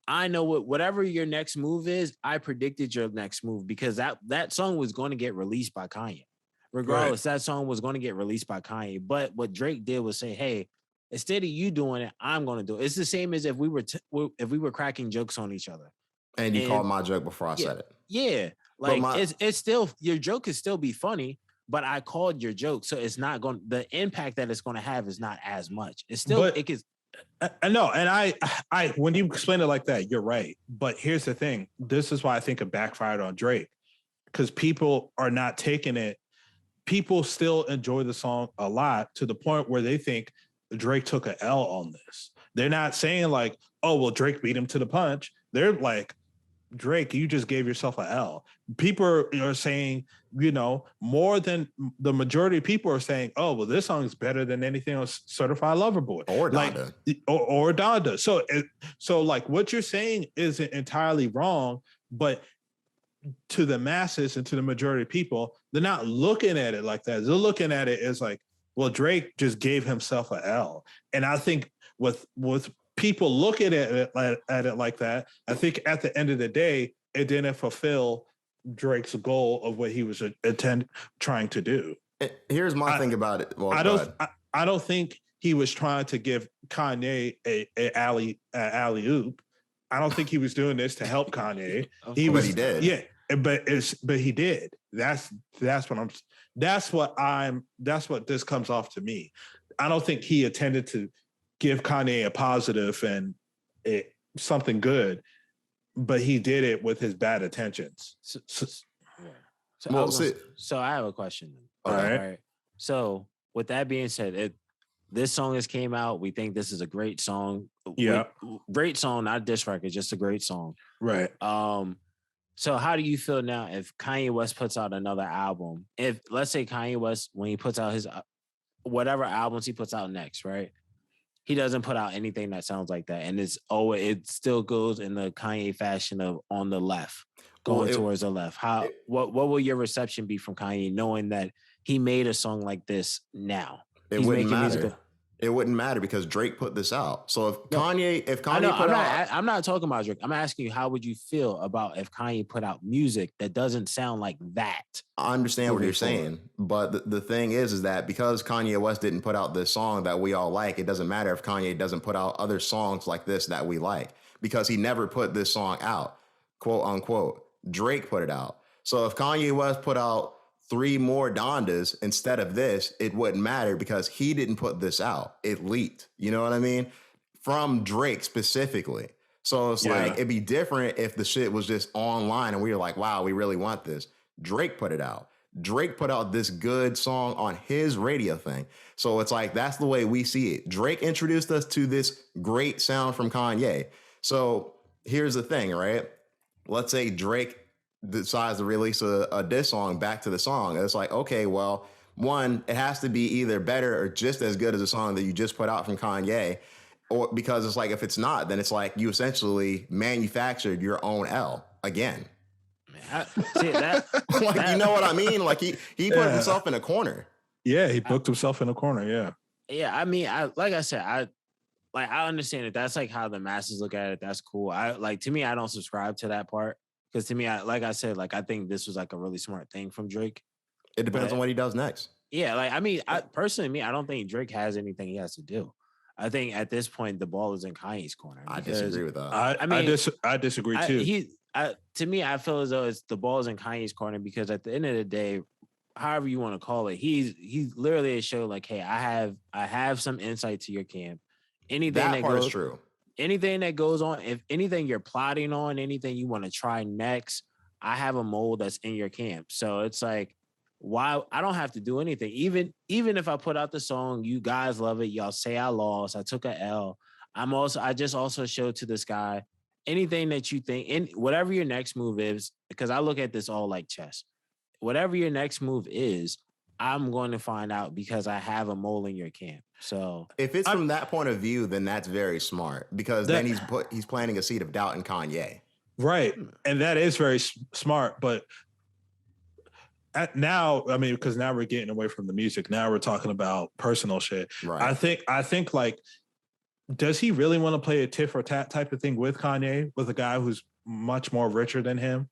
I know whatever your next move is, I predicted your next move, because that song was going to get released by Kanye. Regardless, That song was going to get released by Kanye. But what Drake did was say, hey, instead of you doing it, I'm going to do it. It's the same as if we were cracking jokes on each other. And you called my joke before I said it. Yeah. Like it's still, your joke could still be funny, but I called your joke. So it's not going, the impact that it's going to have is not as much. It's still, it is. I know. And I, when you explain it like that, you're right. But here's the thing. This is why I think it backfired on Drake, because people are not taking it. People still enjoy the song a lot, to the point where they think Drake took an L on this. They're not saying like, oh, well, Drake beat him to the punch. They're like, Drake, you just gave yourself an L. People are saying, more than the majority of people are saying, oh, well, this song is better than anything else, Certified Lover Boy. Or Donda. Or Donda. So like what you're saying isn't entirely wrong, but to the masses and to the majority of people, they're not looking at it like that. They're looking at it as like, well, Drake just gave himself an L. And I think with people looking at it like that, I think at the end of the day, it didn't fulfill Drake's goal of what he was trying to do. Here's my thing about it. Well, I don't think he was trying to give Kanye a alley-oop. I don't think he was doing this to help Kanye. He did. Yeah, but he did. That's what this comes off to me. I don't think he intended to give Kanye a positive and something good, but he did it with his bad intentions. So I have a question. All right. So with that being said, this song has came out. We think this is a great song. Yeah. Great song, not diss record, just a great song. Right. So how do you feel now if Kanye West puts out another album? If, let's say, Kanye West, when he puts out his whatever albums he puts out next, right? He doesn't put out anything that sounds like that. And it still goes in the Kanye fashion of on the left, going towards the left. What will your reception be from Kanye, knowing that he made a song like this now? It wouldn't matter. It wouldn't matter because Drake put this out. So if Kanye I'm not talking about Drake. I'm asking you, how would you feel about if Kanye put out music that doesn't sound like that? I understand what you're saying, but the thing is that because Kanye West didn't put out this song that we all like, it doesn't matter if Kanye doesn't put out other songs like this that we like, because he never put this song out, quote unquote. Drake put it out. So if Kanye West put out 3 more Dondas instead of this, it wouldn't matter because he didn't put this out. It leaked. You know what I mean? From Drake specifically. So it's like, it'd be different if the shit was just online and we were like, wow, we really want this. Drake put it out. Drake put out this good song on his radio thing. So it's like, that's the way we see it. Drake introduced us to this great sound from Kanye. So here's the thing, right? Let's say Drake decides to release a diss song back to the song. It's like, okay, well, one, it has to be either better or just as good as a song that you just put out from Kanye, or because it's like, if it's not, then it's like you essentially manufactured your own L again. See that? You know what I mean? Like he put himself in a corner. Yeah, he booked himself in a corner. Yeah. Yeah, I mean, I understand it. That's like how the masses look at it. That's cool. To me, I don't subscribe to that part. Because to me, I think this was like a really smart thing from Drake. It depends on what he does next. Yeah, I personally, I don't think Drake has anything he has to do. I think at this point the ball is in Kanye's corner. I disagree with that. I disagree too. To me, I feel as though it's the ball's in Kanye's corner because at the end of the day, however you want to call it, he's literally a show like, hey, I have some insight to your camp. Anything that part is true. Anything that goes on, if anything you're plotting on, anything you want to try next, I have a mold that's in your camp. So it's like, why I don't have to do anything. Even if I put out the song, you guys love it. Y'all say I lost. I took a L. I just also showed to this guy anything that you think, and whatever your next move is, because I look at this all like chess. Whatever your next move is, I'm going to find out because I have a mole in your camp. So if it's from that point of view, then that's very smart because then he's planting a seed of doubt in Kanye. Right. And that is very smart. But now, I mean, because now we're getting away from the music. Now we're talking about personal shit. Right. I think like, does he really want to play a tit for tat type of thing with Kanye, with a guy who's much more richer than him?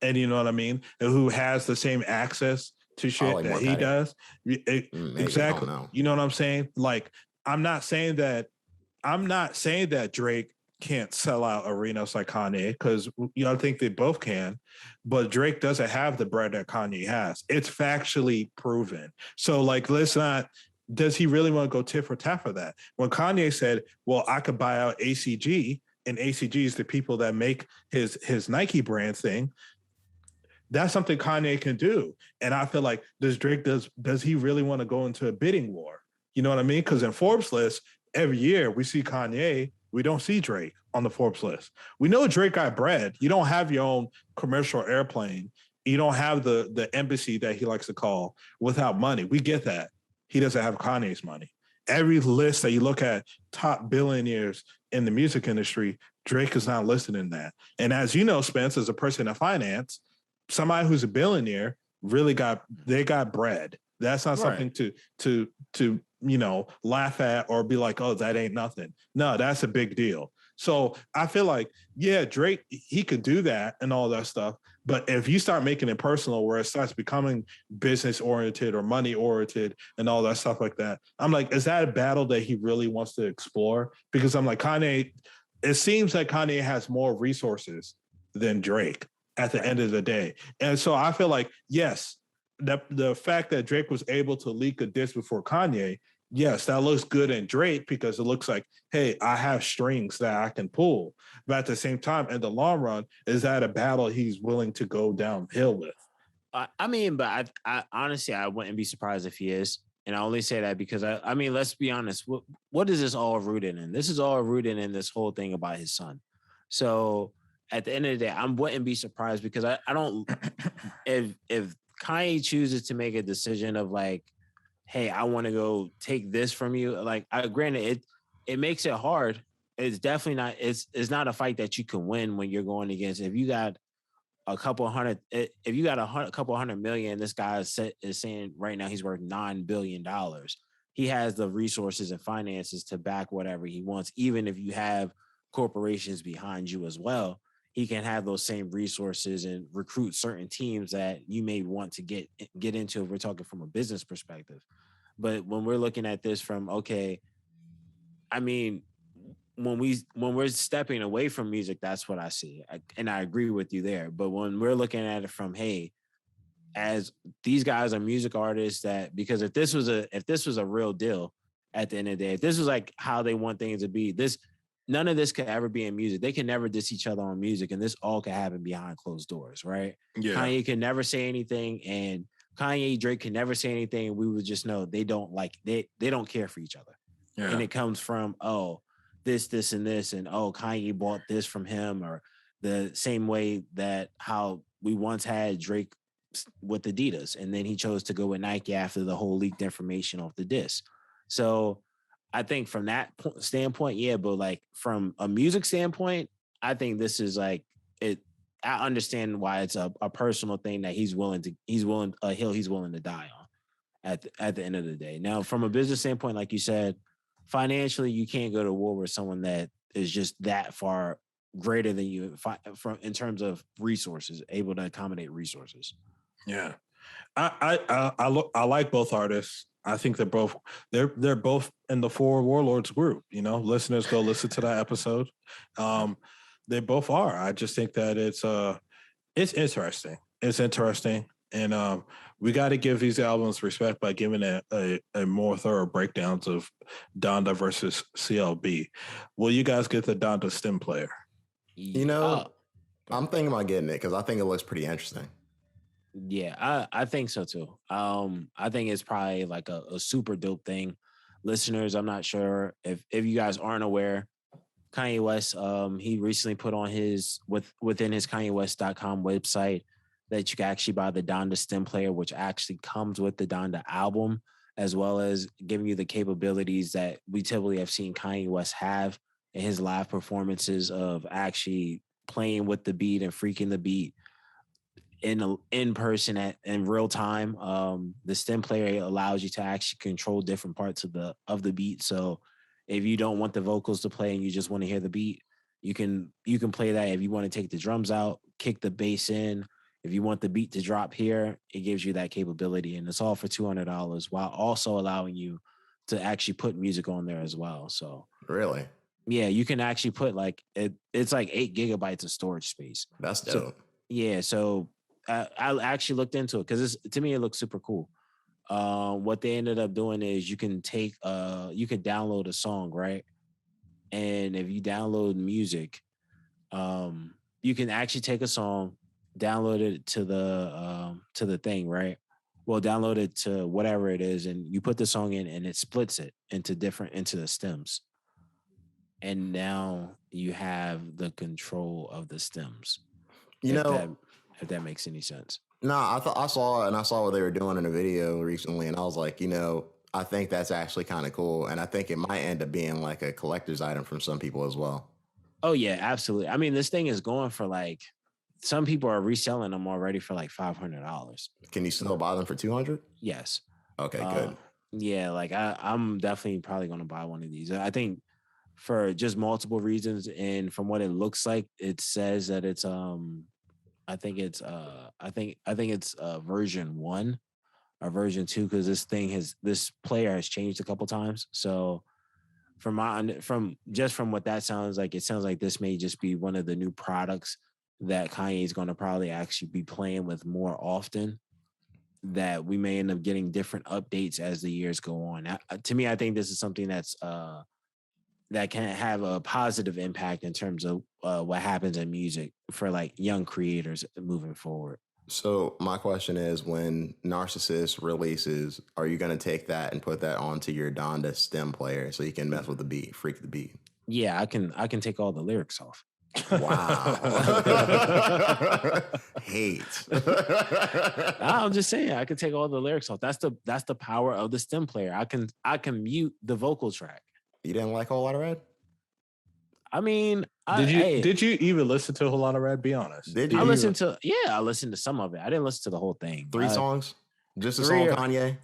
And you know what I mean? And who has the same access to shit that he does? Exactly. You know what I'm saying? Like, I'm not saying that Drake can't sell out arenas like Kanye, because I think they both can, but Drake doesn't have the bread that Kanye has. It's factually proven. So like, does he really want to go tit for tat for that? When Kanye said, well, I could buy out ACG, and ACG is the people that make his Nike brand thing, that's something Kanye can do. And I feel like, does he really want to go into a bidding war? You know what I mean? Because in Forbes list, every year we see Kanye, we don't see Drake on the Forbes list. We know Drake got bread. You don't have your own commercial airplane. You don't have the embassy that he likes to call without money. We get that. He doesn't have Kanye's money. Every list that you look at, top billionaires in the music industry, Drake is not listed in that. And as you know, Spence, as a person in finance, somebody who's a billionaire really got bread. That's not something to laugh at or be like, oh, that ain't nothing. No, that's a big deal. So I feel like, yeah, Drake, he could do that and all that stuff. But if you start making it personal where it starts becoming business oriented or money oriented and all that stuff like that, I'm like, is that a battle that he really wants to explore? Because I'm like, Kanye, it seems like Kanye has more resources than Drake at the end of the day. And so I feel like, yes, the fact that Drake was able to leak a diss before Kanye, yes, that looks good in Drake because it looks like, hey, I have strings that I can pull. But at the same time, in the long run, is that a battle he's willing to go downhill with? But I honestly, I wouldn't be surprised if he is. And I only say that because I mean, let's be honest. What is this all rooted in? This is all rooted in this whole thing about his son. So at the end of the day, I wouldn't be surprised because I don't, if Kanye chooses to make a decision of like, hey, I want to go take this from you. Like, granted, it makes it hard. It's definitely not. It's not a fight that you can win when you're going against. If you got a couple hundred million, this guy is saying right now he's worth $9 billion. He has the resources and finances to back whatever he wants, even if you have corporations behind you as well. He can have those same resources and recruit certain teams that you may want to get into if we're talking from a business perspective. But when we're looking at this from, okay, I mean, when we're stepping away from music, that's what I see. And I agree with you there. But when we're looking at it from, hey, as these guys are music artists because if this was a real deal at the end of the day, if this was like how they want things to be, none of this could ever be in music. They can never diss each other on music, and this all can happen behind closed doors, right? Yeah. Kanye can never say anything, and Drake can never say anything, and we would just know they don't care for each other. Yeah. And it comes from, oh, this, and this, and oh, Kanye bought this from him, or the same way that how we once had Drake with Adidas, and then he chose to go with Nike after the whole leaked information off the diss. So I think from that standpoint, yeah, but like from a music standpoint, I think this is like it. I understand why it's a personal thing that he's willing a hill he's willing to die on at the end of the day. Now, from a business standpoint, like you said, financially, you can't go to war with someone that is just that far greater than you in terms of resources, able to accommodate resources. Yeah, I like both artists. I think they're both in the Four Warlords group. You know, listeners, go listen to that episode. They both are. I just think that it's interesting. It's interesting, and we got to give these albums respect by giving a more thorough breakdowns of Donda versus CLB. Will you guys get the Donda stem player? You know, I'm thinking about getting it because I think it looks pretty interesting. Yeah, I think so too. I think it's probably like a super dope thing. Listeners, I'm not sure if you guys aren't aware, Kanye West, he recently put on within his KanyeWest.com website that you can actually buy the Donda stem player, which actually comes with the Donda album, as well as giving you the capabilities that we typically have seen Kanye West have in his live performances of actually playing with the beat and freaking the beat in person in real time. The stem player allows you to actually control different parts of the beat. So if you don't want the vocals to play and you just want to hear the beat, you can play that. If you want to take the drums out, kick the bass in. If you want the beat to drop here, it gives you that capability, and it's all for $200 while also allowing you to actually put music on there as well. So Really? yeah, you can actually put it's like 8 gigabytes of storage space. That's dope. So, yeah, so I actually looked into it because to me it looks super cool. What they ended up doing is you can download a song, right? And if you download music, you can actually take a song, download it to the thing, right? Well, download it to whatever it is, and you put the song in, and it splits it into the stems. And now you have the control of the stems. If that makes any sense. No, I saw what they were doing in a video recently, and I was like, I think that's actually kind of cool, and I think it might end up being like a collector's item from some people as well. Oh yeah, absolutely. I mean, this thing is going for some people are reselling them already for like $500. Can you still buy them for $200? Yes. Okay, good. Yeah, I'm definitely probably going to buy one of these. I think for just multiple reasons, and from what it looks like, it says that it's I think it's version 1 or version 2 because this player has changed a couple times. So from what that sounds like, it sounds like this may just be one of the new products that Kanye is going to probably actually be playing with more often, that we may end up getting different updates as the years go on. To me, I think this is something that can have a positive impact in terms of what happens in music for young creators moving forward. So my question is, when Narcissist releases, are you going to take that and put that onto your Donda stem player so you can mess with the beat, freak the beat? Yeah, I can take all the lyrics off. Wow. Hate. I'm just saying, I can take all the lyrics off. That's the power of the stem player. I can mute the vocal track. You didn't like Whole Lotta Red? I mean, did you even listen to a whole lot of Red? Be honest. Did you? I listened to some of it. I didn't listen to the whole thing. 3 songs? Just a song, Kanye?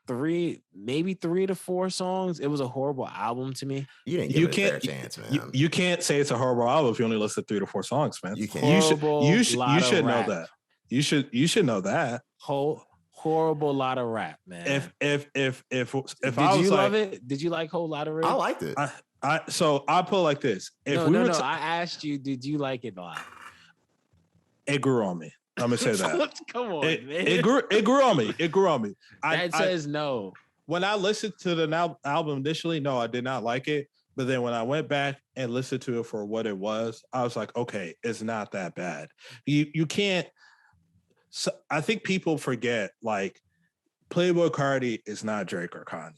3, maybe 3 to 4 songs. It was a horrible album to me. You didn't give it a fair chance, man. You can't say it's a horrible album if you only listen to 3 to 4 songs, man. You can't. You should know that. You should know that. Horrible lot of rap, man. If did you love it? Did you like Whole Lot of Rap? I liked it. So I put it like this. I asked you, did you like it a lot? It grew on me. I'm gonna say that. Come on, man. It grew on me. It grew on me. That says no. When I listened to the album initially, no, I did not like it. But then when I went back and listened to it for what it was, I was like, okay, it's not that bad. You can't. So I think people forget, Playboi Carti is not Drake or Kanye.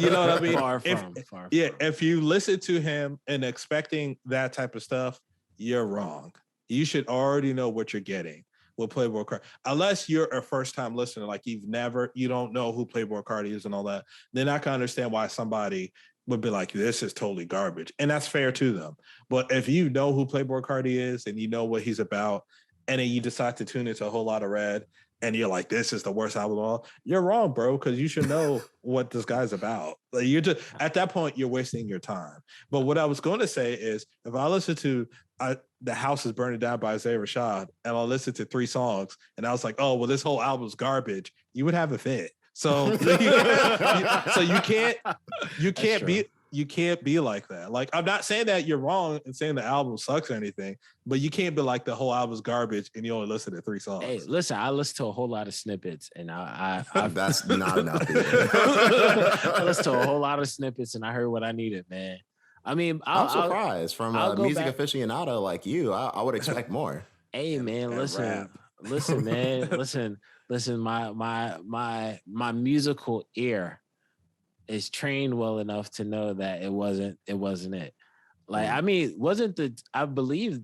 You know what I mean? Far from. If you listen to him and expecting that type of stuff, you're wrong. You should already know what you're getting with Playboi Carti. Unless you're a first-time listener, you don't know who Playboi Carti is and all that, then I can understand why somebody would be like, this is totally garbage. And that's fair to them. But if you know who Playboi Carti is and you know what he's about, and then you decide to tune into a whole lot of Red, and you're like, this is the worst album of all, you're wrong, bro, because you should know what this guy's about. You're just, at that point, you're wasting your time. But what I was going to say is, if I listen to The House is Burning Down by Isaiah Rashad, and I listened to 3 songs, and I was like, oh, well, this whole album's garbage, you would have a fit. So you can't be like that. Like, I'm not saying that you're wrong and saying the album sucks or anything, but you can't be like the whole album's garbage and you only listen to 3 songs. Hey, listen, I listen to a whole lot of snippets, and I that's not enough. I listened to a whole lot of snippets, and I heard what I needed, man. I mean, I'm surprised from I'll a go music back. aficionado like you. I would expect more. Hey, man, listen, man, listen. My musical ear is trained well enough to know that it wasn't it. Like, I mean, wasn't the I believe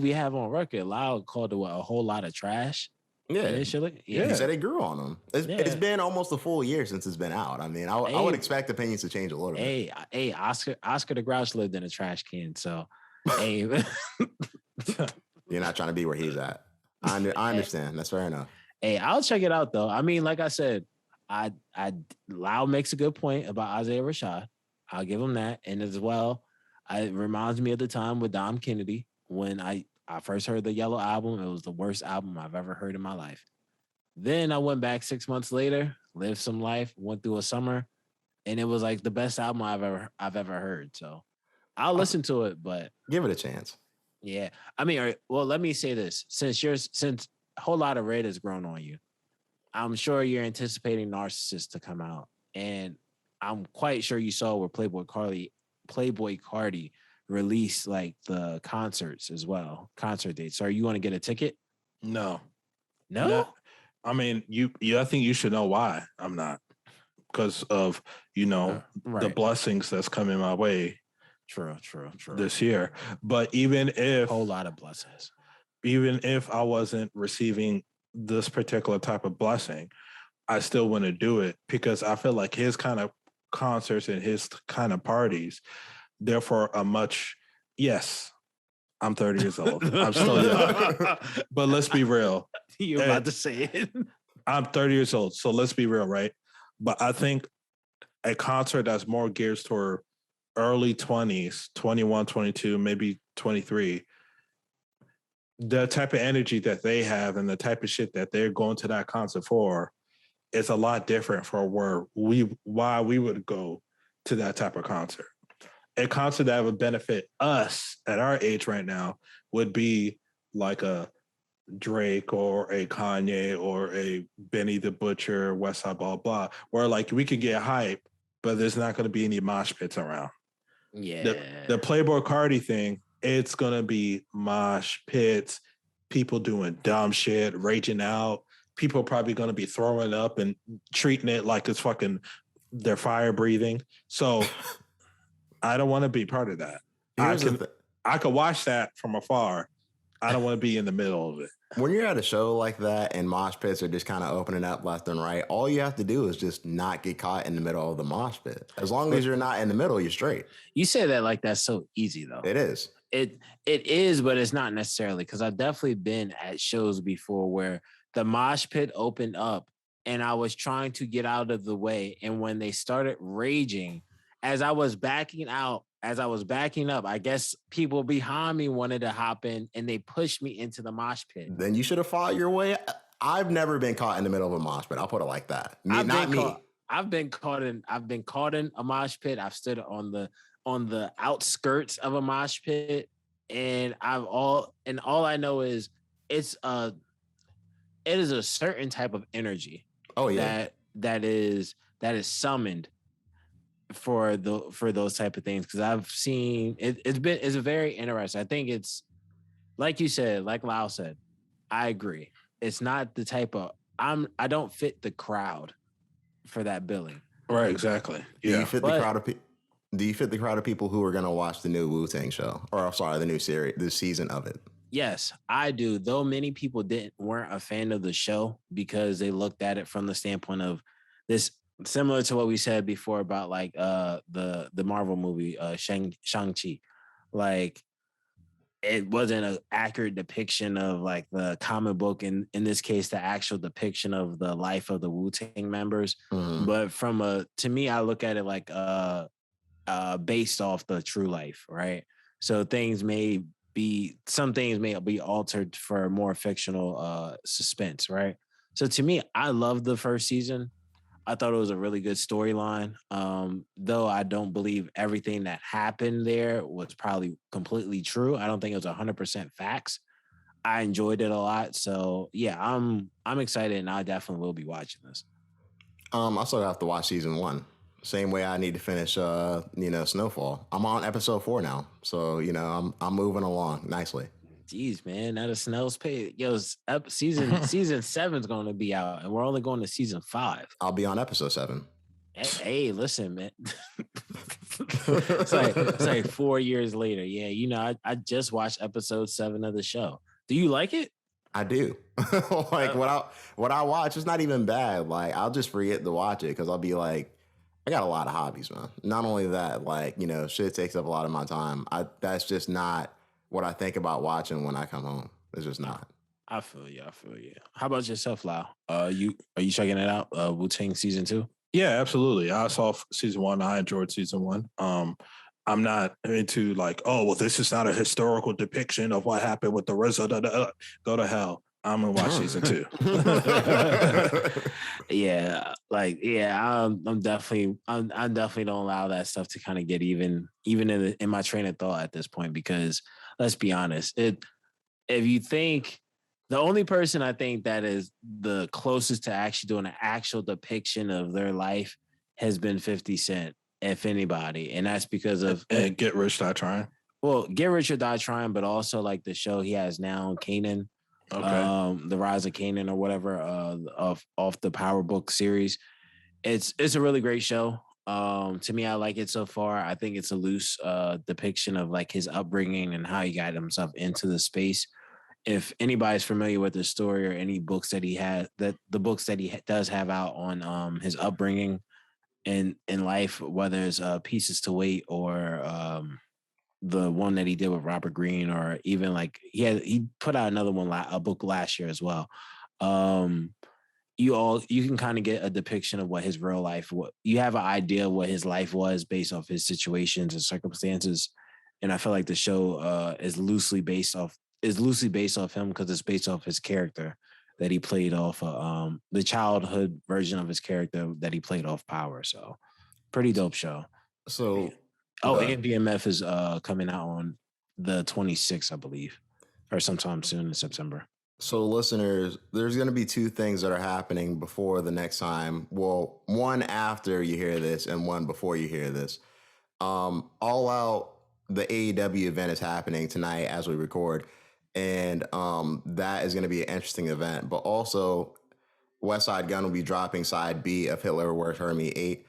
we have on record Loud called it a whole lot of trash. Yeah, initially. Yeah, he said it grew on him. It's been almost a full year since it's been out. I mean, I would expect opinions to change a little bit. Hey, Oscar the Grouch lived in a trash can, so hey, you're not trying to be where he's at. I understand. That's fair enough. Hey, I'll check it out though. I mean, like I said, Lau makes a good point about Isaiah Rashad. I'll give him that, and as well, it reminds me of the time with Dom Kennedy when I first heard the Yellow album. It was the worst album I've ever heard in my life. Then I went back 6 months later, lived some life, went through a summer, and it was like the best album I've ever heard. So I'll listen to it, but give it a chance. Yeah, I mean, well, let me say this: since a whole lot of red has grown on you, I'm sure you're anticipating Narcissist to come out, and I'm quite sure you saw where Playboi Carti released like the concerts as well, concert dates. So, are you want to get a ticket? No. No? I mean, I think you should know why I'm not, because of the blessings that's coming my way. True. This year, but even if a whole lot of blessings, even if I wasn't receiving this particular type of blessing, I still want to do it because I feel like his kind of concerts and his kind of parties, therefore, yes, I'm 30 years old. I'm still young. But let's be real. You're about to say it. I'm 30 years old. So let's be real, right? But I think a concert that's more geared toward early 20s, 21, 22, maybe 23, the type of energy that they have and the type of shit that they're going to that concert for is a lot different for why we would go to that type of concert. A concert that would benefit us at our age right now would be like a Drake or a Kanye or a Benny the Butcher, Westside, blah, blah, where like we could get hype, but there's not going to be any mosh pits around. Yeah. The Playboi Carti thing, it's going to be mosh pits, people doing dumb shit, raging out. People are probably going to be throwing up and treating it like it's fucking their fire breathing. So I don't want to be part of that. I could watch that from afar. I don't want to be in the middle of it. When you're at a show like that and mosh pits are just kind of opening up left and right, all you have to do is just not get caught in the middle of the mosh pit. As long as you're not in the middle, you're straight. You say that like that's so easy, though. It is. It is, but it's not necessarily, because I've definitely been at shows before where the mosh pit opened up and I was trying to get out of the way. And when they started raging, as I was backing up, I guess people behind me wanted to hop in and they pushed me into the mosh pit. Then you should have fought your way. I've never been caught in the middle of a mosh pit. I'll put it like that. I've been caught in a mosh pit. I've stood on the outskirts of a mosh pit, and all I know is it is a certain type of energy. Oh yeah. That is summoned for those type of things, because I've seen it's very interesting. I think it's like you said, like Lau said, I agree. It's not the type of I don't fit the crowd for that billing. Right, exactly. Do you fit the crowd of people who are going to watch the new Wu-Tang show? Or sorry, the new series, the season of it? Yes, I do. Though many people weren't a fan of the show because they looked at it from the standpoint of this, similar to what we said before about like the Marvel movie Shang-Chi. Like, it wasn't an accurate depiction of like the comic book, in this case, the actual depiction of the life of the Wu-Tang members. Mm-hmm. But to me, I look at it like based off the true life, right? So some things may be altered for more fictional suspense, right? So to me, I loved the first season. I thought it was a really good storyline. Though I don't believe everything that happened there was probably completely true. I don't think it was 100% facts. I enjoyed it a lot. So yeah, I'm excited and I definitely will be watching this. I still have to watch season 1. Same way I need to finish, Snowfall. I'm on episode 4 now, so I'm moving along nicely. Jeez, man, that is snail's pace. Yo, season 7 is going to be out, and we're only going to season 5. I'll be on episode 7. Hey, listen, man. it's like 4 years later. Yeah, I just watched episode 7 of the show. Do you like it? I do. Like what I watch is not even bad. Like I'll just forget to watch it because I'll be like, I got a lot of hobbies, man. Not only that, like shit takes up a lot of my time. That's just not what I think about watching when I come home. It's just not. I feel you. How about yourself, Lau? Are you checking it out? Wu-Tang season 2? Yeah, absolutely. I saw season 1. I enjoyed season 1. I'm not into like, oh, well, this is not a historical depiction of what happened with the RZA. Go to hell. I'm gonna watch season 2. I'm definitely don't allow that stuff to kind of get even in my train of thought at this point, because let's be honest, if you think the only person I think that is the closest to actually doing an actual depiction of their life has been 50 Cent, if anybody, and that's because of Get Rich Die Trying. Well, Get Rich or Die Trying, but also like the show he has now, Kanan. Okay. The Rise of Kanan or whatever, off the Power Book series. It's a really great show. To me, I like it so far. I think it's a loose depiction of like his upbringing and how he got himself into the space. If anybody's familiar with the story or any books that he has, the books that he does have out on his upbringing in life, whether it's Pieces to Wait or the one that he did with Robert Greene, or even like he put out another one, a book last year as well. You can kind of get a depiction of what his real life, you have an idea of what his life was based off his situations and circumstances. And I feel like the show is loosely based off him because it's based off his character that he played off the childhood version of his character that he played off Power. So pretty dope show. So and BMF is coming out on the 26th, I believe, or sometime soon in September. So listeners, there's going to be 2 things that are happening before the next time. Well, one after you hear this and one before you hear this. All Out, the AEW event is happening tonight as we record. And that is going to be an interesting event. But also, Westside Gun will be dropping side B of Hitler Works Hurt Me 8.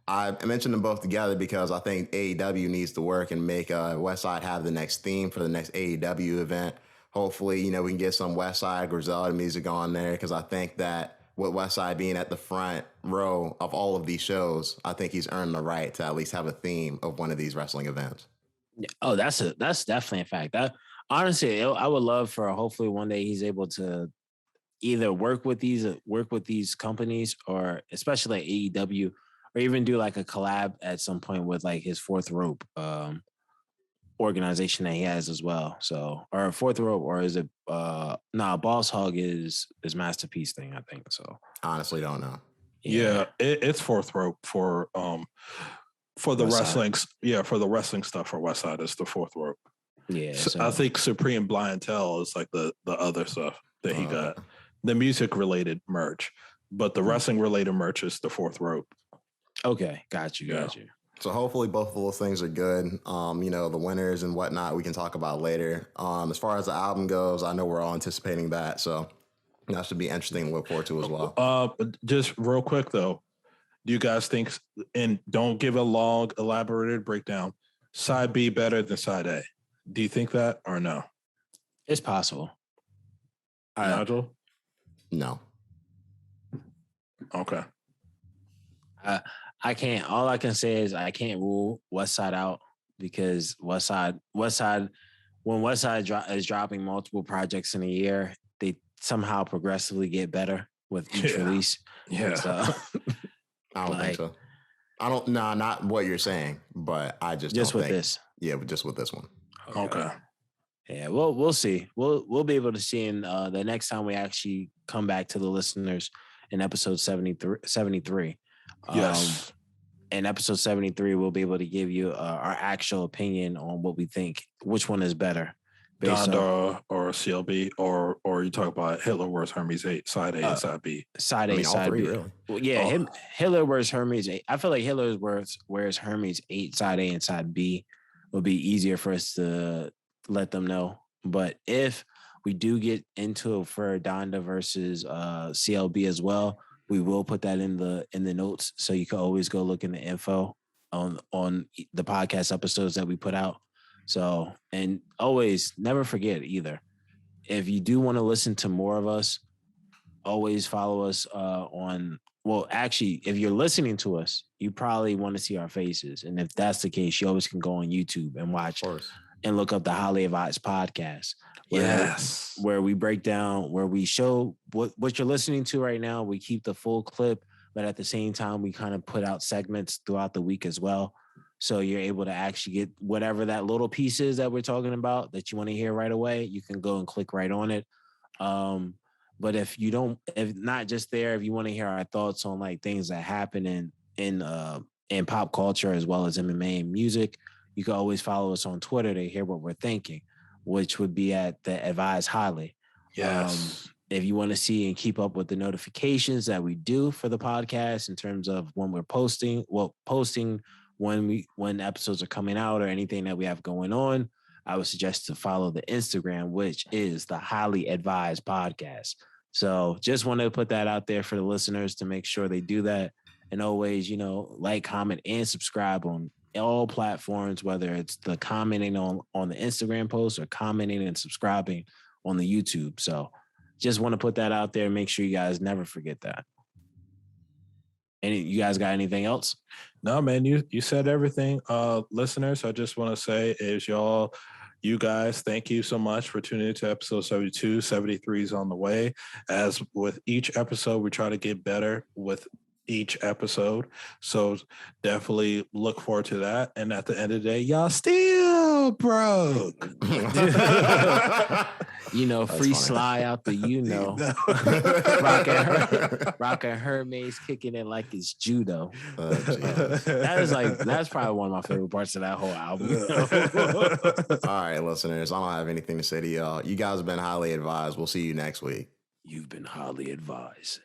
I mentioned them both together because I think AEW needs to work and make Westside have the next theme for the next AEW event. Hopefully, we can get some Westside Griselda music on there, because I think that with Westside being at the front row of all of these shows, I think he's earned the right to at least have a theme of one of these wrestling events. Yeah. Oh, that's definitely a fact. Honestly, I would love for hopefully one day he's able to either work with these companies, or especially like AEW, or even do like a collab at some point with like his Fourth Rope organization that he has as well. So, or Fourth Rope, or is it Boss Hog is Masterpiece thing, I think. So honestly don't know. Yeah, it's Fourth Rope for the Westside. Wrestling. Yeah, for the wrestling stuff for Westside, it's the Fourth Rope. Yeah, so I think Supreme Blientele is like the other stuff that he got. The music related merch, but the wrestling related merch is the Fourth Rope. Okay, got you. So hopefully both of those things are good. The winners and whatnot we can talk about later. As far as the album goes, I know we're all anticipating that, so that should be interesting to look forward to as well. Just real quick though, do you guys think, and don't give a long elaborated breakdown, side B better than side A? Do you think that or no? It's possible. Nigel? No. Okay. I can't. All I can say is I can't rule Westside out, because Westside, when Westside is dropping multiple projects in a year, they somehow progressively get better with each release. Yeah. So, I don't think so. I don't. No, not what you're saying, but I just don't with think, this. Yeah, but just with this one. Okay. Yeah, we'll see. We'll be able to see in the next time we actually come back to the listeners in episode 73. Yes. In episode 73, we'll be able to give you our actual opinion on what we think, which one is better. Donda or CLB, or you talk about Hitler vs. Hermes 8, side A and side B. Side A, side three, B. really. Well, yeah, Hitler vs. Hermes 8. I feel like Hitler whereas Hermes 8, side A and side B would be easier for us to let them know. But if we do get into it for Donda versus CLB as well, we will put that in the notes, so you can always go look in the info on the podcast episodes that we put out. So, and always never forget either, if you do want to listen to more of us, always follow us on. Well, actually, if you're listening to us, you probably want to see our faces, and if that's the case, you always can go on YouTube and watch and look up the Highly Advised podcast. Where we break down, where we show what you're listening to right now. We keep the full clip, but at the same time, we kind of put out segments throughout the week as well. So you're able to actually get whatever that little piece is that we're talking about that you want to hear right away. You can go and click right on it. But if not just there, if you want to hear our thoughts on like things that happen in pop culture as well as MMA and music, you can always follow us on Twitter to hear what we're thinking, which would be at the Advise Highly. Yes. If you want to see and keep up with the notifications that we do for the podcast in terms of when we're posting when episodes are coming out or anything that we have going on, I would suggest to follow the Instagram, which is the Highly Advised Podcast. So just want to put that out there for the listeners to make sure they do that. And always, like, comment, and subscribe on all platforms, whether it's the commenting on the Instagram post or commenting and subscribing on the YouTube. So just want to put that out there. Make sure you guys never forget that. You guys got anything else? No, man, you said everything. Listeners, I just want to say you guys, thank you so much for tuning into episode 72. 73 is on the way. As with each episode, we try to get better with each episode. So definitely look forward to that. And at the end of the day, y'all still broke. Free Sly out the rocking Hermes, kicking it like it's judo. That's probably one of my favorite parts of that whole album. All right, listeners, I don't have anything to say to y'all. You guys have been highly advised. We'll see you next week. You've been highly advised.